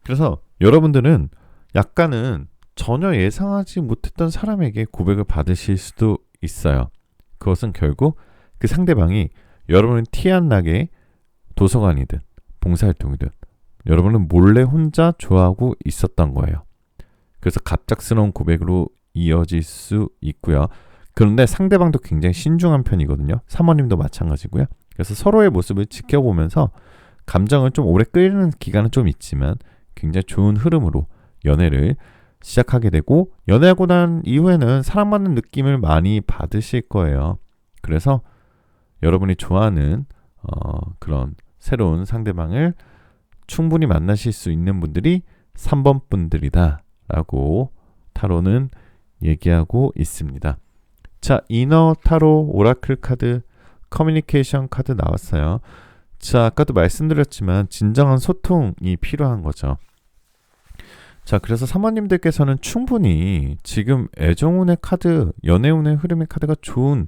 그래서 여러분들은 약간은 전혀 예상하지 못했던 사람에게 고백을 받으실 수도 있어요. 그것은 결국 그 상대방이 여러분을 티 안 나게 도서관이든 봉사활동이든 여러분은 몰래 혼자 좋아하고 있었던 거예요. 그래서 갑작스러운 고백으로 이어질 수 있고요. 그런데 상대방도 굉장히 신중한 편이거든요. 사모님도 마찬가지고요. 그래서 서로의 모습을 지켜보면서 감정을 좀 오래 끓이는 기간은 좀 있지만 굉장히 좋은 흐름으로 연애를 시작하게 되고, 연애하고 난 이후에는 사랑받는 느낌을 많이 받으실 거예요. 그래서 여러분이 좋아하는 그런 새로운 상대방을 충분히 만나실 수 있는 분들이 3번 분들이다 라고 타로는 얘기하고 있습니다. 자, 이너 타로 오라클 카드, 커뮤니케이션 카드 나왔어요. 자, 아까도 말씀드렸지만 진정한 소통이 필요한 거죠. 자, 그래서 사모님들께서는 충분히 지금 애정운의 카드, 연애운의 흐름의 카드가 좋은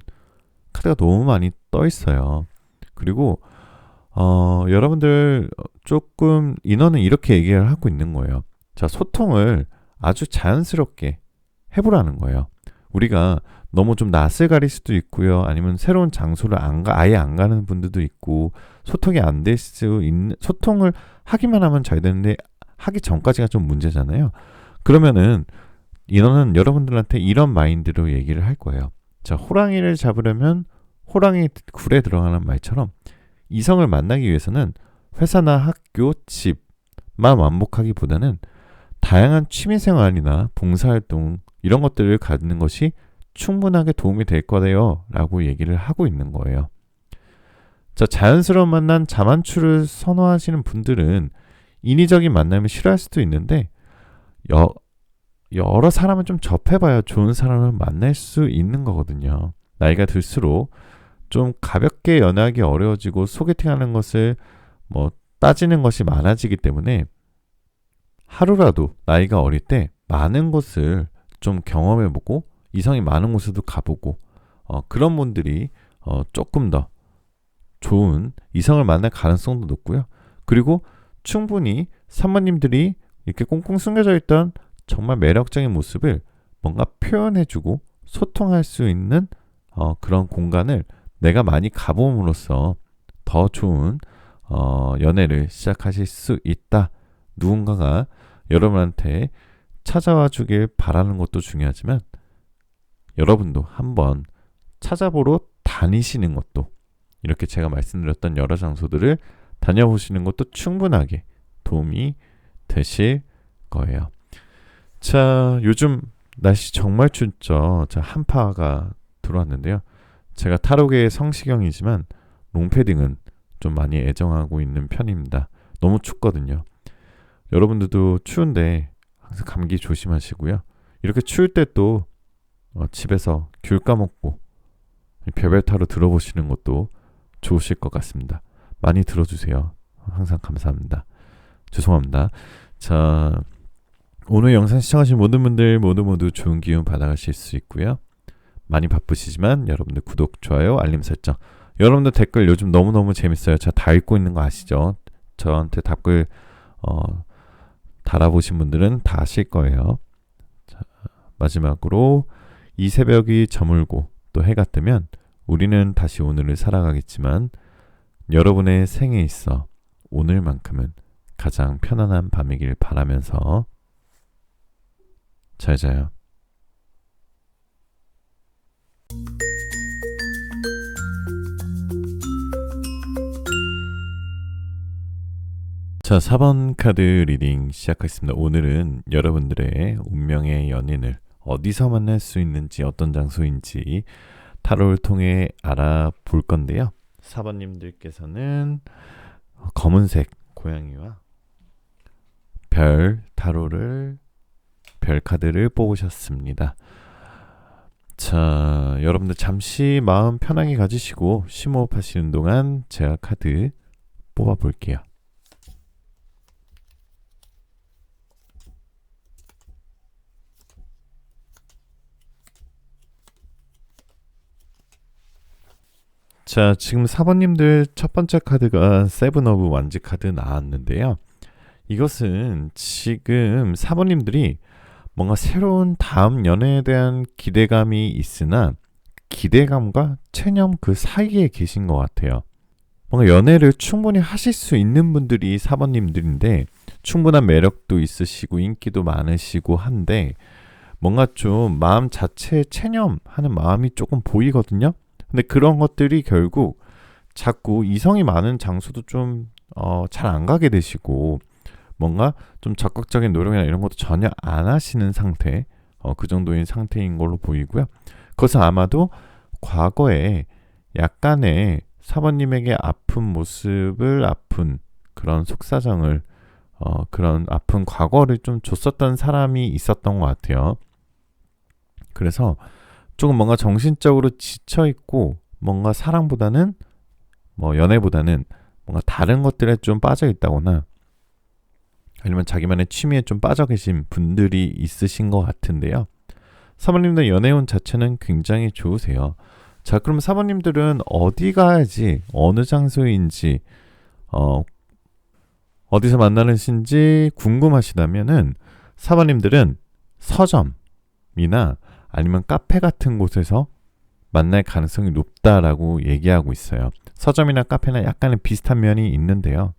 카드가 너무 많이 떠 있어요. 그리고 여러분들 조금 인원은 이렇게 얘기를 하고 있는 거예요. 자, 소통을 아주 자연스럽게 해보라는 거예요. 우리가 너무 좀 낯을 가릴 수도 있고요. 아니면 새로운 장소를 아예 안 가는 분들도 있고, 소통이 안 될 수 있는, 소통을 하기만 하면 잘 되는데 하기 전까지가 좀 문제잖아요. 그러면은 인원은 여러분들한테 이런 마인드로 얘기를 할 거예요. 자, 호랑이를 잡으려면 호랑이 굴에 들어가는 말처럼 이성을 만나기 위해서는 회사나 학교, 집만 완복하기보다는 다양한 취미생활이나 봉사활동 이런 것들을 갖는 것이 충분하게 도움이 될 거예요 라고 얘기를 하고 있는 거예요. 자, 자연스러운 만남, 자만추를 선호하시는 분들은 인위적인 만남을 싫어할 수도 있는데 여러 사람을 좀 접해봐야 좋은 사람을 만날 수 있는 거거든요. 나이가 들수록 좀 가볍게 연애하기 어려워지고 소개팅하는 것을 따지는 것이 많아지기 때문에 하루라도 나이가 어릴 때 많은 곳을 좀 경험해보고 이성이 많은 곳에도 가보고 그런 분들이 조금 더 좋은 이성을 만날 가능성도 높고요. 그리고 충분히 사모님들이 이렇게 꽁꽁 숨겨져 있던 정말 매력적인 모습을 뭔가 표현해주고 소통할 수 있는 그런 공간을 내가 많이 가봄으로써 더 좋은 연애를 시작하실 수 있다. 누군가가 여러분한테 찾아와 주길 바라는 것도 중요하지만 여러분도 한번 찾아보러 다니시는 것도, 이렇게 제가 말씀드렸던 여러 장소들을 다녀보시는 것도 충분하게 도움이 되실 거예요. 자, 요즘 날씨 정말 춥죠. 자, 한파가 들어왔는데요. 제가 타로계의 성시경이지만 롱패딩은 좀 많이 애정하고 있는 편입니다. 너무 춥거든요. 여러분들도 추운데 항상 감기 조심하시고요. 이렇게 추울 때 또 집에서 귤 까먹고 별별 타로 들어보시는 것도 좋으실 것 같습니다. 많이 들어주세요. 항상 감사합니다. 죄송합니다. 자, 오늘 영상 시청하신 모든 분들 모두 좋은 기운 받아가실 수 있고요. 많이 바쁘시지만 여러분들 구독, 좋아요, 알림 설정, 여러분들 댓글 요즘 너무너무 재밌어요. 제가 다 읽고 있는 거 아시죠? 저한테 댓글 달아보신 분들은 다 아실 거예요. 자, 마지막으로 이 새벽이 저물고 또 해가 뜨면 우리는 다시 오늘을 살아가겠지만 여러분의 생에 있어 오늘만큼은 가장 편안한 밤이길 바라면서 잘 자요. 자, 4번 카드 리딩 시작하겠습니다. 오늘은 여러분들의 운명의 연인을 어디서 만날 수 있는지, 어떤 장소인지 타로를 통해 알아볼 건데요. 4번님들께서는 검은색 고양이와 별 타로를, 별 카드를 뽑으셨습니다. 자, 여러분들 잠시 마음 편하게 가지시고 심호흡 하시는 동안 제가 카드 뽑아 볼게요. 자, 지금 4번님들 첫 번째 카드가 세븐 오브 완즈 카드 나왔는데요. 이것은 지금 4번님들이 뭔가 새로운 다음 연애에 대한 기대감이 있으나 기대감과 체념 그 사이에 계신 것 같아요. 뭔가 연애를 충분히 하실 수 있는 분들이 4번님들인데 충분한 매력도 있으시고 인기도 많으시고 한데 뭔가 좀 마음 자체에 체념하는 마음이 조금 보이거든요. 근데 그런 것들이 결국 자꾸 이성이 많은 장소도 좀 잘 안 가게 되시고 뭔가 좀 적극적인 노력이나 이런 것도 전혀 안 하시는 상태, 그 정도인 상태인 걸로 보이고요. 그것은 아마도 과거에 약간의 사모님에게 아픈 모습을 아픈 그런 속사정을 그런 아픈 과거를 좀 줬었던 사람이 있었던 것 같아요. 그래서 조금 뭔가 정신적으로 지쳐 있고 뭔가 사랑보다는 뭐 연애보다는 뭔가 다른 것들에 좀 빠져 있다거나 아니면 자기만의 취미에 좀 빠져 계신 분들이 있으신 것 같은데요. 사모님들 연애운 자체는 굉장히 좋으세요. 자, 그럼 사모님들은 어디 가야지, 어느 장소인지, 어디서 만나는지 궁금하시다면은 사모님들은 서점이나 아니면 카페 같은 곳에서 만날 가능성이 높다라고 얘기하고 있어요. 서점이나 카페나 약간은 비슷한 면이 있는데요.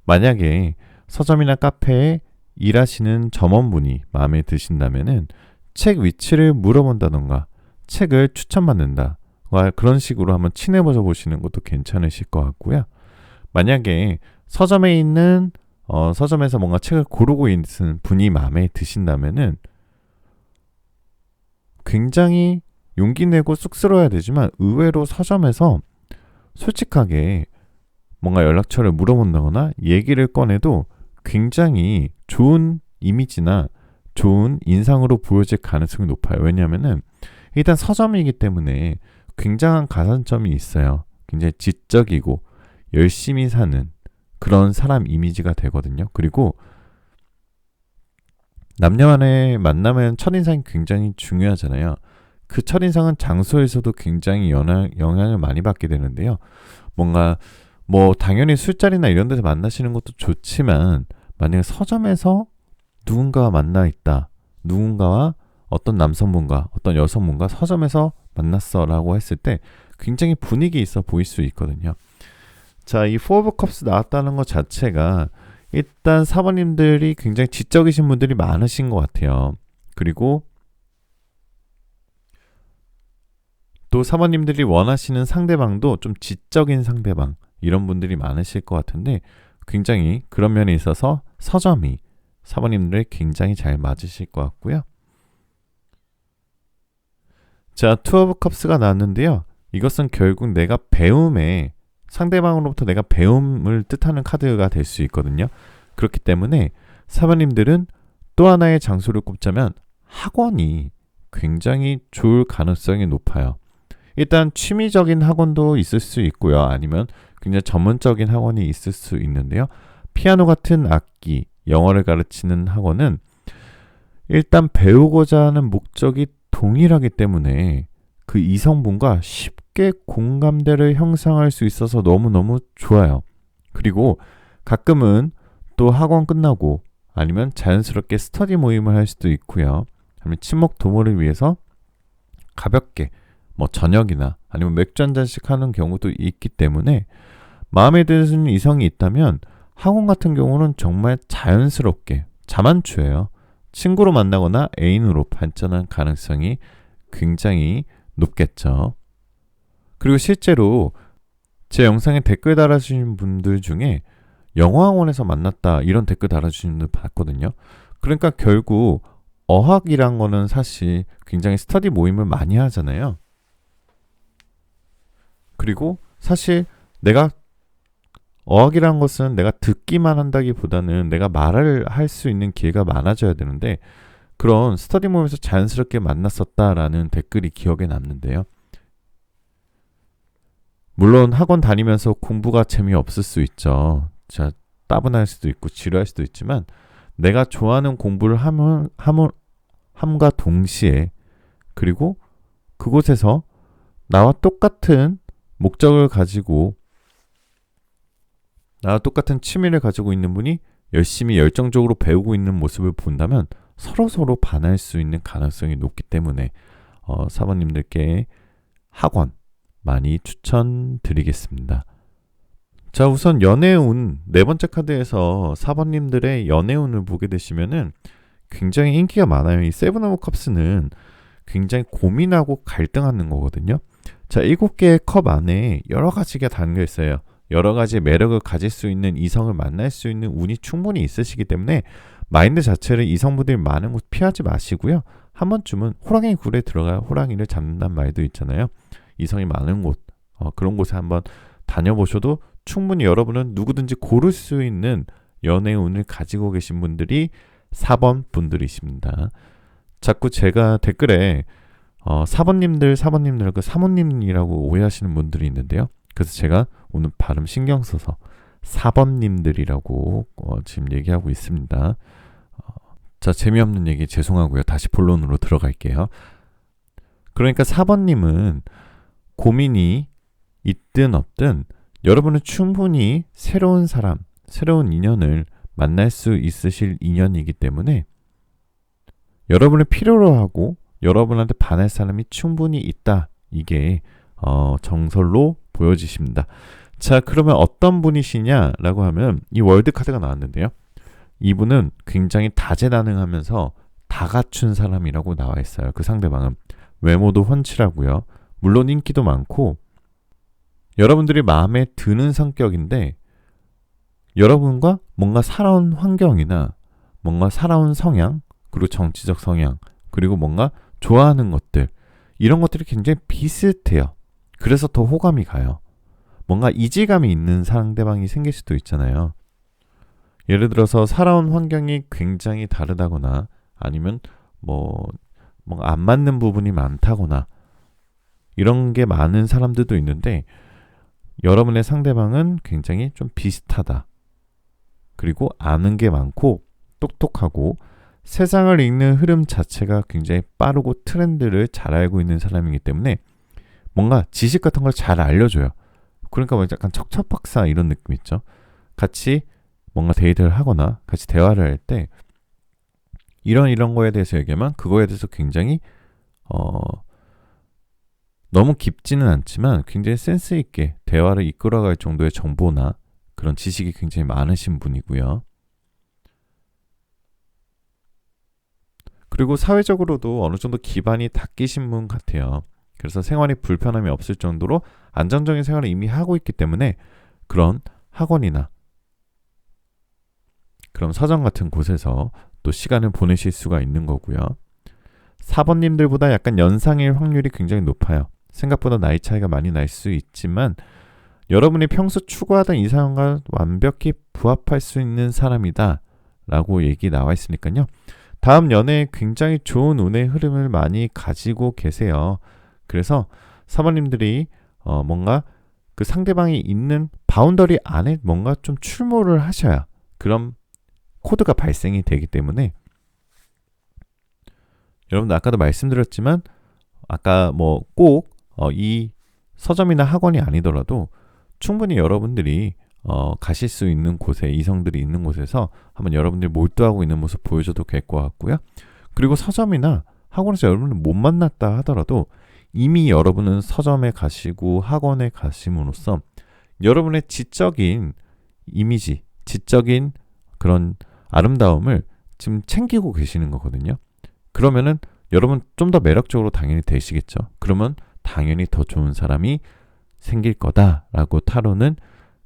만약에 서점이나 카페에 일하시는 점원분이 마음에 드신다면은 책 위치를 물어본다던가 책을 추천받는다. 그런 식으로 한번 친해져 보시는 것도 괜찮으실 것 같고요. 만약에 서점에 있는 서점에서 뭔가 책을 고르고 있는 분이 마음에 드신다면은 굉장히 용기 내고 쑥스러워야 되지만 의외로 서점에서 솔직하게 뭔가 연락처를 물어본다거나 얘기를 꺼내도 굉장히 좋은 이미지나 좋은 인상으로 보여질 가능성이 높아요. 왜냐하면은 일단 서점이기 때문에 굉장한 가산점이 있어요. 굉장히 지적이고 열심히 사는 그런 사람 이미지가 되거든요. 그리고 남녀간의 만남은 첫인상이 굉장히 중요하잖아요. 그 첫인상은 장소에서도 굉장히 영향을 많이 받게 되는데요. 뭔가 뭐 당연히 술자리나 이런 데서 만나시는 것도 좋지만 만약에 서점에서 누군가와 만나 있다. 누군가와 어떤 남성분과 어떤 여성분과 서점에서 만났어라고 했을 때 굉장히 분위기 있어 보일 수 있거든요. 자, 이 포 오브 컵스 나왔다는 것 자체가 일단 사모님들이 굉장히 지적이신 분들이 많으신 것 같아요. 그리고 또 사모님들이 원하시는 상대방도 좀 지적인 상대방 이런 분들이 많으실 것 같은데 굉장히 그런 면에 있어서 서점이 사모님들 굉장히 잘 맞으실 것 같고요. 자, 투 오브 컵스가 나왔는데요. 이것은 결국 내가 배움에 상대방으로부터 내가 배움을 뜻하는 카드가 될 수 있거든요. 그렇기 때문에 사모님들은 또 하나의 장소를 꼽자면 학원이 굉장히 좋을 가능성이 높아요. 일단 취미적인 학원도 있을 수 있고요. 아니면 굉장히 전문적인 학원이 있을 수 있는데요. 피아노 같은 악기, 영어를 가르치는 학원은 일단 배우고자 하는 목적이 동일하기 때문에 그 이성분과 쉽게 공감대를 형성할 수 있어서 너무너무 좋아요. 그리고 가끔은 또 학원 끝나고 아니면 자연스럽게 스터디 모임을 할 수도 있고요. 아니면 친목 도모를 위해서 가볍게 뭐 저녁이나 아니면 맥주 한 잔씩 하는 경우도 있기 때문에 마음에 드는 이성이 있다면 학원 같은 경우는 정말 자연스럽게 자만추예요. 친구로 만나거나 애인으로 발전할 가능성이 굉장히 높겠죠. 그리고 실제로 제 영상에 댓글 달아주신 분들 중에 영어학원에서 만났다 이런 댓글 달아주신 분들 봤거든요. 그러니까 결국 어학이란 거는 사실 굉장히 스터디 모임을 많이 하잖아요. 그리고 사실 내가 어학이란 것은 내가 듣기만 한다기보다는 내가 말을 할 수 있는 기회가 많아져야 되는데 그런 스터디 모임에서 자연스럽게 만났었다라는 댓글이 기억에 남는데요. 물론 학원 다니면서 공부가 재미없을 수 있죠. 자, 따분할 수도 있고 지루할 수도 있지만 내가 좋아하는 공부를 함과 동시에 그리고 그곳에서 나와 똑같은 목적을 가지고 나와 똑같은 취미를 가지고 있는 분이 열심히 열정적으로 배우고 있는 모습을 본다면 서로 반할 수 있는 가능성이 높기 때문에 사모님들께 학원 많이 추천드리겠습니다. 자, 우선 연애운 네 번째 카드에서 4번님들의 연애운을 보게 되시면은 굉장히 인기가 많아요. 이 세븐 오브 컵스는 굉장히 고민하고 갈등하는 거거든요. 자, 7개의 컵 안에 여러 가지가 담겨 있어요. 여러 가지 매력을 가질 수 있는 이성을 만날 수 있는 운이 충분히 있으시기 때문에 마인드 자체를 이성분들이 많은 곳 피하지 마시고요. 한 번쯤은 호랑이 굴에 들어가 호랑이를 잡는다는 말도 있잖아요. 이성이 많은 곳, 그런 곳에 한번 다녀보셔도 충분히 여러분은 누구든지 고를 수 있는 연애 운을 가지고 계신 분들이 4번 분들이십니다. 자꾸 제가 댓글에 4번님들 그 사모님이라고 오해하시는 분들이 있는데요. 그래서 제가 오늘 발음 신경 써서 4번님들이라고 지금 얘기하고 있습니다. 자, 재미없는 얘기 죄송하고요. 다시 본론으로 들어갈게요. 그러니까 4번님은 고민이 있든 없든 여러분은 충분히 새로운 사람, 새로운 인연을 만날 수 있으실 인연이기 때문에 여러분을 필요로 하고 여러분한테 반할 사람이 충분히 있다. 이게 정설로 보여지십니다. 자, 그러면 어떤 분이시냐라고 하면 이 월드 카드가 나왔는데요. 이분은 굉장히 다재다능하면서 다 갖춘 사람이라고 나와 있어요. 그 상대방은 외모도 훤칠하고요. 물론 인기도 많고 여러분들이 마음에 드는 성격인데 여러분과 뭔가 살아온 환경이나 뭔가 살아온 성향 그리고 정치적 성향 그리고 뭔가 좋아하는 것들 이런 것들이 굉장히 비슷해요. 그래서 더 호감이 가요. 뭔가 이질감이 있는 상대방이 생길 수도 있잖아요. 예를 들어서 살아온 환경이 굉장히 다르다거나 아니면 뭔가 안 맞는 부분이 많다거나 이런 게 많은 사람들도 있는데 여러분의 상대방은 굉장히 좀 비슷하다. 그리고 아는 게 많고 똑똑하고 세상을 읽는 흐름 자체가 굉장히 빠르고 트렌드를 잘 알고 있는 사람이기 때문에 뭔가 지식 같은 걸 잘 알려줘요. 그러니까 뭐 약간 척척박사 이런 느낌 있죠. 같이 뭔가 데이트를 하거나 같이 대화를 할 때 이런 거에 대해서 얘기하면 그거에 대해서 굉장히 너무 깊지는 않지만 굉장히 센스 있게 대화를 이끌어갈 정도의 정보나 그런 지식이 굉장히 많으신 분이고요. 그리고 사회적으로도 어느 정도 기반이 닦이신 분 같아요. 그래서 생활에 불편함이 없을 정도로 안정적인 생활을 이미 하고 있기 때문에 그런 학원이나 그런 서점 같은 곳에서 또 시간을 보내실 수가 있는 거고요. 4번님들보다 약간 연상일 확률이 굉장히 높아요. 생각보다 나이 차이가 많이 날 수 있지만 여러분이 평소 추구하던 이상과 완벽히 부합할 수 있는 사람이다 라고 얘기 나와 있으니까요. 다음 연애에 굉장히 좋은 운의 흐름을 많이 가지고 계세요. 그래서 4번님들이 뭔가 그 상대방이 있는 바운더리 안에 뭔가 좀 출몰을 하셔야 그런 코드가 발생이 되기 때문에 여러분들 아까도 말씀드렸지만 아까 꼭 이 서점이나 학원이 아니더라도 충분히 여러분들이 가실 수 있는 곳에 이성들이 있는 곳에서 한번 여러분들이 몰두하고 있는 모습 보여줘도 될 것 같고요. 그리고 서점이나 학원에서 여러분을 못 만났다 하더라도 이미 여러분은 서점에 가시고 학원에 가심으로써 여러분의 지적인 이미지, 지적인 그런 아름다움을 지금 챙기고 계시는 거거든요. 그러면은 여러분 좀 더 매력적으로 당연히 되시겠죠. 그러면 당연히 더 좋은 사람이 생길 거다라고 타로는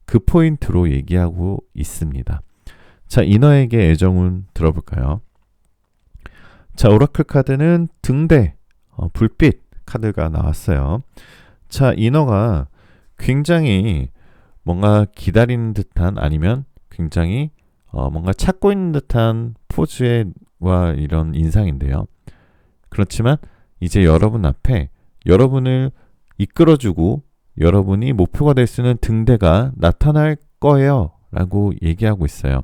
그 포인트로 얘기하고 있습니다. 자, 이너에게 애정운 들어볼까요? 자, 오라클 카드는 등대, 불빛 카드가 나왔어요. 자, 이너가 굉장히 뭔가 기다리는 듯한 아니면 굉장히 뭔가 찾고 있는 듯한 포즈와 이런 인상인데요. 그렇지만 이제 여러분 앞에 여러분을 이끌어주고 여러분이 목표가 될 수 있는 등대가 나타날 거예요 라고 얘기하고 있어요.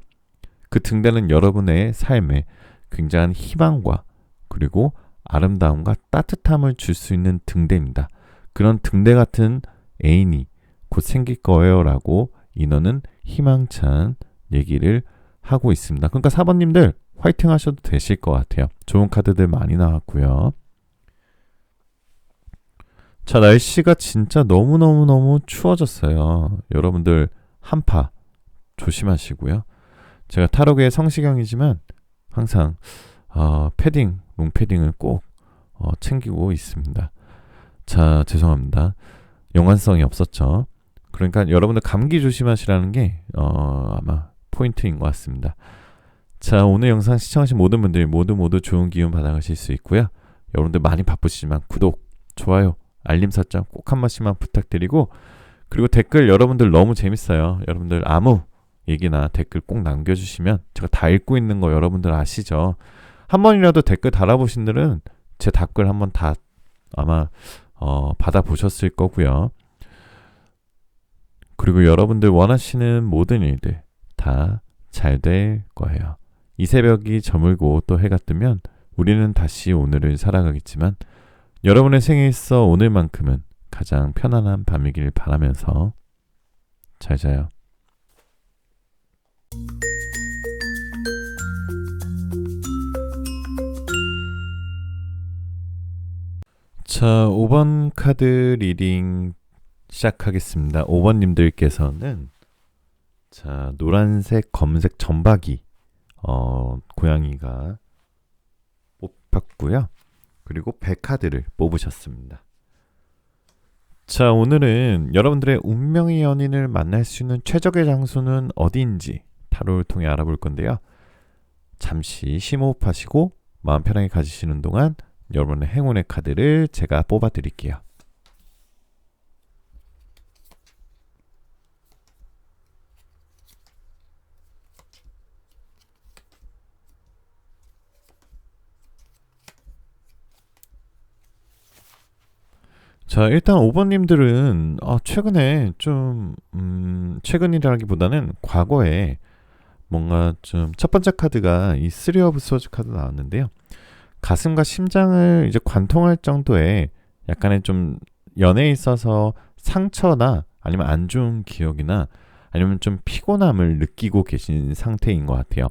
그 등대는 여러분의 삶에 굉장한 희망과 그리고 아름다움과 따뜻함을 줄 수 있는 등대입니다. 그런 등대 같은 애인이 곧 생길 거예요 라고 인어는 희망찬 얘기를 하고 있습니다. 그러니까 4번님들 화이팅 하셔도 되실 것 같아요. 좋은 카드들 많이 나왔고요. 자, 날씨가 진짜 너무너무너무 추워졌어요. 여러분들 한파 조심하시고요. 제가 타로계의 성시경이지만 항상 패딩, 롱패딩을 꼭 챙기고 있습니다. 자, 죄송합니다. 연관성이 없었죠. 그러니까 여러분들 감기 조심하시라는 게 아마 포인트인 것 같습니다. 자, 오늘 영상 시청하신 모든 분들 모두 좋은 기운 받아가실 수 있고요. 여러분들 많이 바쁘시지만 구독, 좋아요, 알림 설정 꼭 한 번씩만 부탁드리고, 그리고 댓글 여러분들 너무 재밌어요. 여러분들 아무 얘기나 댓글 꼭 남겨주시면 제가 다 읽고 있는 거 여러분들 아시죠? 한 번이라도 댓글 달아보신 분들은 제 댓글 한번 다 아마 받아보셨을 거고요. 그리고 여러분들 원하시는 모든 일들 다 잘 될 거예요. 이 새벽이 저물고 또 해가 뜨면 우리는 다시 오늘을 살아가겠지만 여러분의 생에 있어 오늘만큼은 가장 편안한 밤이길 바라면서 잘 자요. 자, 5번 카드 리딩 시작하겠습니다. 5번님들께서는 자, 노란색, 검은색 점박이 고양이가 뽑혔고요. 그리고 100카드를 뽑으셨습니다. 자, 오늘은 여러분들의 운명의 연인을 만날 수 있는 최적의 장소는 어디인지 타로를 통해 알아볼 건데요. 잠시 심호흡하시고 마음 편하게 가지시는 동안 여러분의 행운의 카드를 제가 뽑아 드릴게요. 자, 일단 5번님들은 최근에 좀 최근이라기보다는 과거에 뭔가 좀 첫 번째 카드가 이 3 오브 소즈 카드 나왔는데요. 가슴과 심장을 이제 관통할 정도의 약간의 좀 연애에 있어서 상처나 아니면 안 좋은 기억이나 아니면 좀 피곤함을 느끼고 계신 상태인 것 같아요.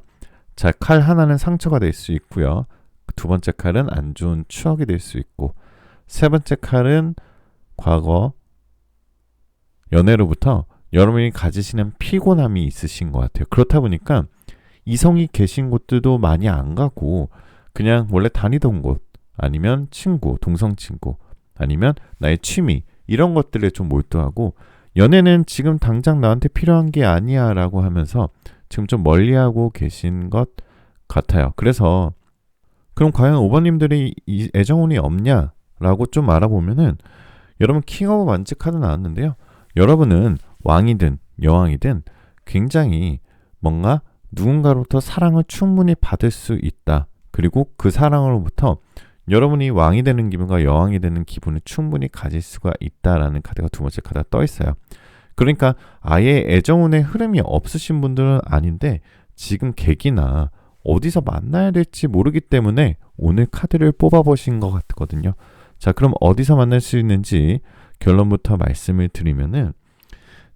자, 칼 하나는 상처가 될 수 있고요. 두 번째 칼은 안 좋은 추억이 될 수 있고, 세 번째 칼은 과거 연애로부터 여러분이 가지시는 피곤함이 있으신 것 같아요. 그렇다 보니까 이성이 계신 곳들도 많이 안 가고 그냥 원래 다니던 곳, 아니면 친구, 동성 친구, 아니면 나의 취미 이런 것들에 좀 몰두하고, 연애는 지금 당장 나한테 필요한 게 아니야 라고 하면서 지금 좀 멀리하고 계신 것 같아요. 그래서 그럼 과연 5번님들이 이 애정운이 없냐 라고 좀 알아보면은, 여러분 킹 오브 만지 카드 나왔는데요. 여러분은 왕이든 여왕이든 굉장히 뭔가 누군가로부터 사랑을 충분히 받을 수 있다. 그리고 그 사랑으로부터 여러분이 왕이 되는 기분과 여왕이 되는 기분을 충분히 가질 수가 있다라는 카드가 두 번째 카드가 떠 있어요. 그러니까 아예 애정운의 흐름이 없으신 분들은 아닌데 지금 계기나 어디서 만나야 될지 모르기 때문에 오늘 카드를 뽑아보신 것 같거든요. 자, 그럼 어디서 만날 수 있는지 결론부터 말씀을 드리면은,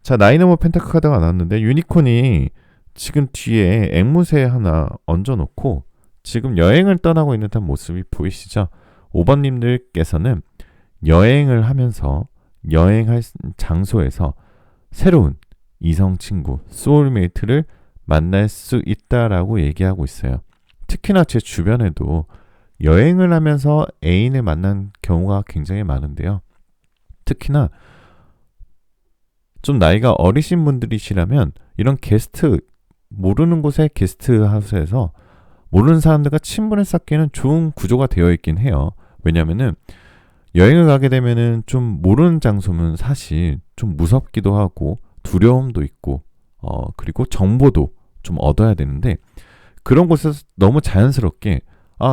자, 나인 오브 펜타클 카드가 나왔는데 유니콘이 지금 뒤에 앵무새 하나 얹어놓고 지금 여행을 떠나고 있는 듯한 모습이 보이시죠? 5번님들께서는 여행을 하면서 여행할 장소에서 새로운 이성 친구, 소울메이트를 만날 수 있다라고 얘기하고 있어요. 특히나 제 주변에도 여행을 하면서 애인을 만난 경우가 굉장히 많은데요. 특히나 좀 나이가 어리신 분들이시라면 이런 게스트, 모르는 곳의 게스트하우스에서 모르는 사람들과 친분을 쌓기에는 좋은 구조가 되어 있긴 해요. 왜냐면은 여행을 가게 되면은 좀 모르는 장소면 사실 좀 무섭기도 하고 두려움도 있고 그리고 정보도 좀 얻어야 되는데, 그런 곳에서 너무 자연스럽게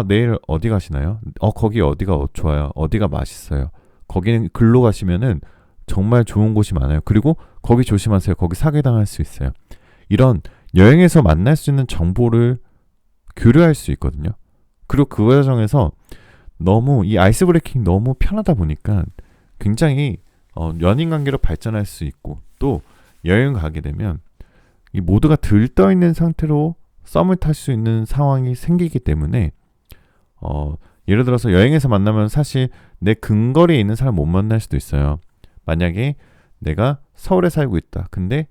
내일 어디 가시나요? 거기 어디가 좋아요? 어디가 맛있어요? 거기는 글로 가시면은 정말 좋은 곳이 많아요. 그리고 거기 조심하세요. 거기 사기당할 수 있어요. 이런 여행에서 만날 수 있는 정보를 교류할 수 있거든요. 그리고 그 과정에서 너무 이 아이스 브레이킹 너무 편하다 보니까 굉장히 연인 관계로 발전할 수 있고, 또 여행 가게 되면 이 모두가 들떠 있는 상태로 썸을 탈 수 있는 상황이 생기기 때문에 예를 들어서 여행에서 만나면 사실 내 근거리에 있는 사람 못 만날 수도 있어요. 만약에 내가 서울에 살고 있다. 근데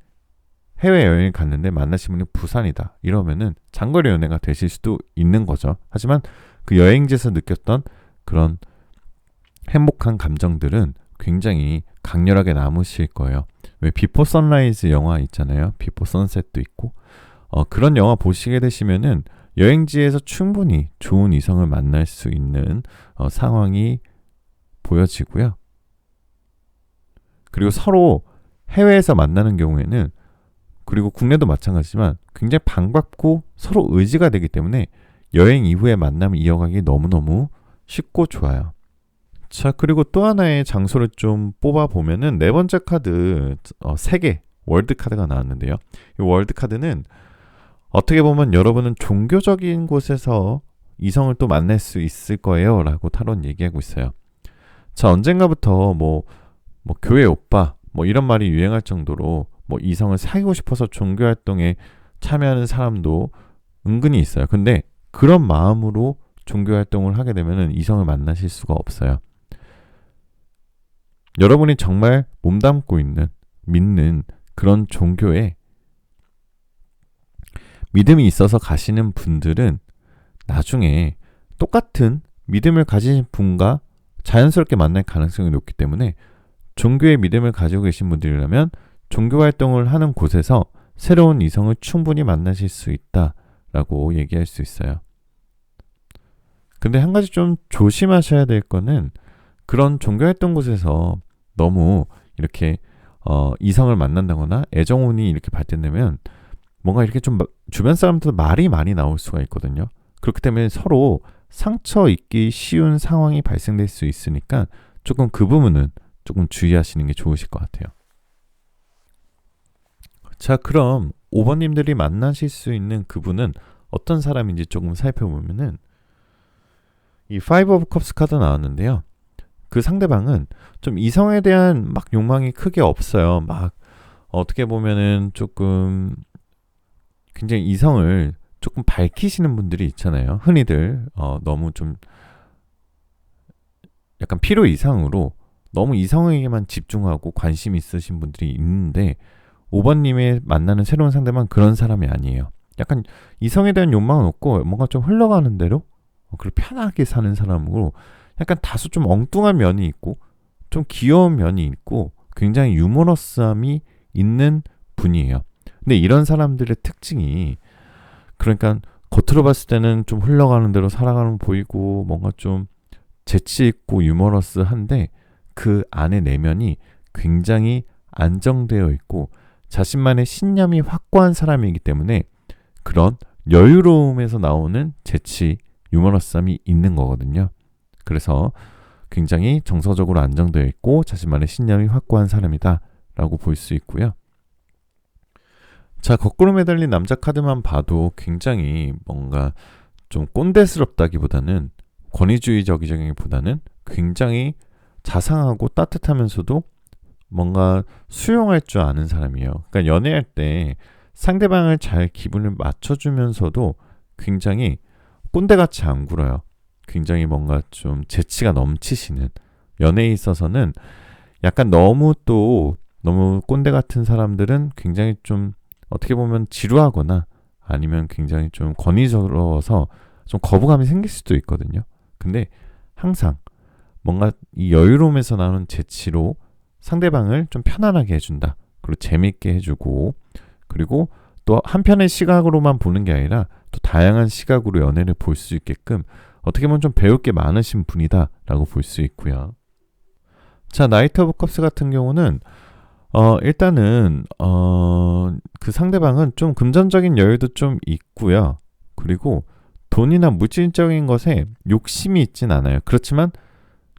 해외여행을 갔는데 만나신 분이 부산이다. 이러면은 장거리 연애가 되실 수도 있는 거죠. 하지만 그 여행지에서 느꼈던 그런 행복한 감정들은 굉장히 강렬하게 남으실 거예요. 왜 비포 선라이즈 영화 있잖아요. 비포 선셋도 있고. 그런 영화 보시게 되시면은 여행지에서 충분히 좋은 이성을 만날 수 있는 상황이 보여지고요. 그리고 서로 해외에서 만나는 경우에는, 그리고 국내도 마찬가지지만 굉장히 반갑고 서로 의지가 되기 때문에 여행 이후에 만남을 이어가기 너무너무 쉽고 좋아요. 자, 그리고 또 하나의 장소를 좀 뽑아보면은 네 번째 카드, 세계 월드 카드가 나왔는데요. 이 월드 카드는 어떻게 보면 여러분은 종교적인 곳에서 이성을 또 만날 수 있을 거예요 라고 타로는 얘기하고 있어요. 자, 언젠가부터 뭐 교회 오빠 뭐 이런 말이 유행할 정도로 뭐 이성을 사귀고 싶어서 종교활동에 참여하는 사람도 은근히 있어요. 근데 그런 마음으로 종교활동을 하게 되면 이성을 만나실 수가 없어요. 여러분이 정말 몸담고 있는, 믿는 그런 종교에 믿음이 있어서 가시는 분들은 나중에 똑같은 믿음을 가진 분과 자연스럽게 만날 가능성이 높기 때문에 종교의 믿음을 가지고 계신 분들이라면 종교 활동을 하는 곳에서 새로운 이성을 충분히 만나실 수 있다라고 얘기할 수 있어요. 근데 한 가지 좀 조심하셔야 될 거는, 그런 종교 활동 곳에서 너무 이렇게 이성을 만난다거나 애정운이 이렇게 발전되면 뭔가 이렇게 좀 주변 사람들 말이 많이 나올 수가 있거든요. 그렇기 때문에 서로 상처 입기 쉬운 상황이 발생될 수 있으니까 조금 그 부분은 조금 주의하시는 게 좋으실 것 같아요. 자, 그럼 5번님들이 만나실 수 있는 그분은 어떤 사람인지 조금 살펴보면은 이 5 of Cups 카드 나왔는데요. 그 상대방은 좀 이성에 대한 막 욕망이 크게 없어요. 막 어떻게 보면은 조금 굉장히 이성을 조금 밝히시는 분들이 있잖아요. 흔히들 너무 좀 약간 필요 이상으로 너무 이성에게만 집중하고 관심 있으신 분들이 있는데, 5번님의 만나는 새로운 상대방 그런 사람이 아니에요. 약간 이성에 대한 욕망은 없고 뭔가 좀 흘러가는 대로 그리고 편하게 사는 사람으로, 약간 다소 좀 엉뚱한 면이 있고 좀 귀여운 면이 있고 굉장히 유머러스함이 있는 분이에요. 근데 이런 사람들의 특징이, 그러니까 겉으로 봤을 때는 좀 흘러가는 대로 살아가는 보이고 뭔가 좀 재치 있고 유머러스한데 그 안에 내면이 굉장히 안정되어 있고 자신만의 신념이 확고한 사람이기 때문에 그런 여유로움에서 나오는 재치, 유머러스함이 있는 거거든요. 그래서 굉장히 정서적으로 안정되어 있고 자신만의 신념이 확고한 사람이다 라고 볼 수 있고요. 자, 거꾸로 매달린 남자 카드만 봐도 굉장히 뭔가 좀 꼰대스럽다기보다는 권위주의적이기보다는 굉장히 자상하고 따뜻하면서도 뭔가 수용할 줄 아는 사람이에요. 그러니까 연애할 때 상대방을 잘 기분을 맞춰주면서도 굉장히 꼰대같이 안 굴어요. 굉장히 뭔가 좀 재치가 넘치시는, 연애에 있어서는 약간 너무 꼰대 같은 사람들은 굉장히 좀 어떻게 보면 지루하거나 아니면 굉장히 좀 권위스러워서 좀 거부감이 생길 수도 있거든요. 근데 항상 뭔가 이 여유로움에서 나오는 재치로 상대방을 좀 편안하게 해준다. 그리고 재밌게 해주고, 그리고 또 한편의 시각으로만 보는 게 아니라 또 다양한 시각으로 연애를 볼 수 있게끔 어떻게 보면 좀 배울 게 많으신 분이다 라고 볼 수 있고요. 자, 나이트 오브 컵스 같은 경우는 일단은 그 상대방은 좀 금전적인 여유도 좀 있고요. 그리고 돈이나 물질적인 것에 욕심이 있진 않아요. 그렇지만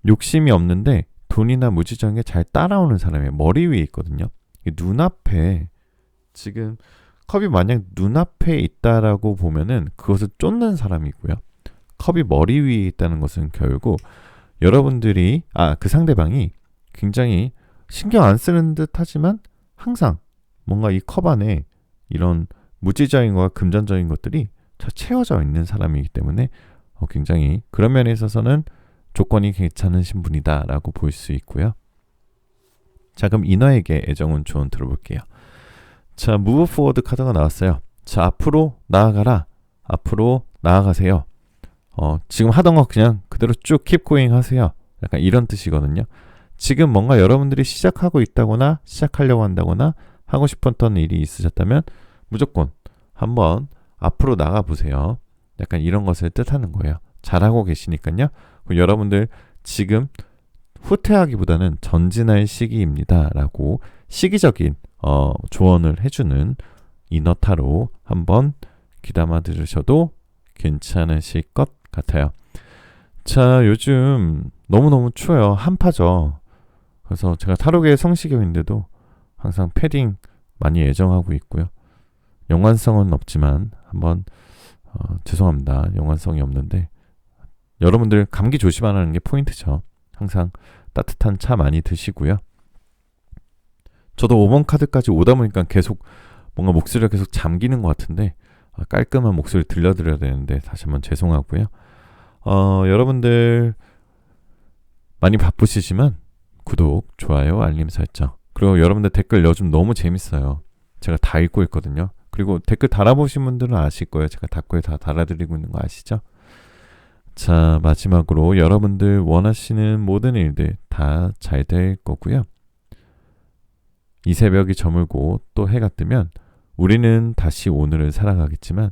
욕심이 없는데 돈이나 무지정에 잘 따라오는 사람이 머리 위에 있거든요. 눈앞에 지금 컵이 만약 눈앞에 있다라고 보면은 그것을 쫓는 사람이고요. 컵이 머리 위에 있다는 것은 결국 여러분들이 그 상대방이 굉장히 신경 안 쓰는 듯 하지만 항상 뭔가 이 컵 안에 이런 물질적인 것과 금전적인 것들이 다 채워져 있는 사람이기 때문에 굉장히 그런 면에 있어서는 조건이 괜찮으신 분이다라고 볼 수 있고요. 자, 그럼 인어에게 애정은 조언 들어볼게요. 자, move forward 카드가 나왔어요. 자, 앞으로 나아가라. 앞으로 나아가세요. 지금 하던 거 그냥 그대로 쭉 keep going 하세요. 약간 이런 뜻이거든요. 지금 뭔가 여러분들이 시작하고 있다거나 시작하려고 한다거나 하고 싶었던 일이 있으셨다면 무조건 한번 앞으로 나가보세요. 약간 이런 것을 뜻하는 거예요. 잘하고 계시니까요. 여러분들 지금 후퇴하기보다는 전진할 시기입니다. 라고 시기적인 조언을 해주는 이너타로 한번 귀담아 들으셔도 괜찮으실 것 같아요. 자, 요즘 너무너무 추워요. 한파죠. 그래서 제가 타로계의 성시경인데도 항상 패딩 많이 애정하고 있고요. 연관성은 없지만 한번 죄송합니다. 연관성이 없는데 여러분들 감기 조심하라는 게 포인트죠. 항상 따뜻한 차 많이 드시고요. 저도 5번 카드까지 오다 보니까 계속 뭔가 목소리가 계속 잠기는 것 같은데 깔끔한 목소리 들려드려야 되는데 다시 한번 죄송하고요. 여러분들 많이 바쁘시지만 구독, 좋아요, 알림 설정 그리고 여러분들 댓글 요즘 너무 재밌어요. 제가 다 읽고 있거든요. 그리고 댓글 달아보신 분들은 아실 거예요. 제가 댓글 다 달아드리고 있는 거 아시죠? 자, 마지막으로 여러분들 원하시는 모든 일들 다 잘 될 거고요. 이 새벽이 저물고 또 해가 뜨면 우리는 다시 오늘을 살아가겠지만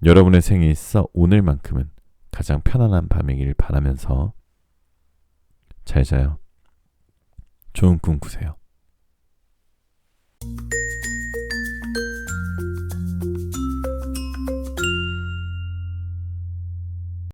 여러분의 생에 있어 오늘만큼은 가장 편안한 밤이길 바라면서 잘 자요. 좋은 꿈 꾸세요.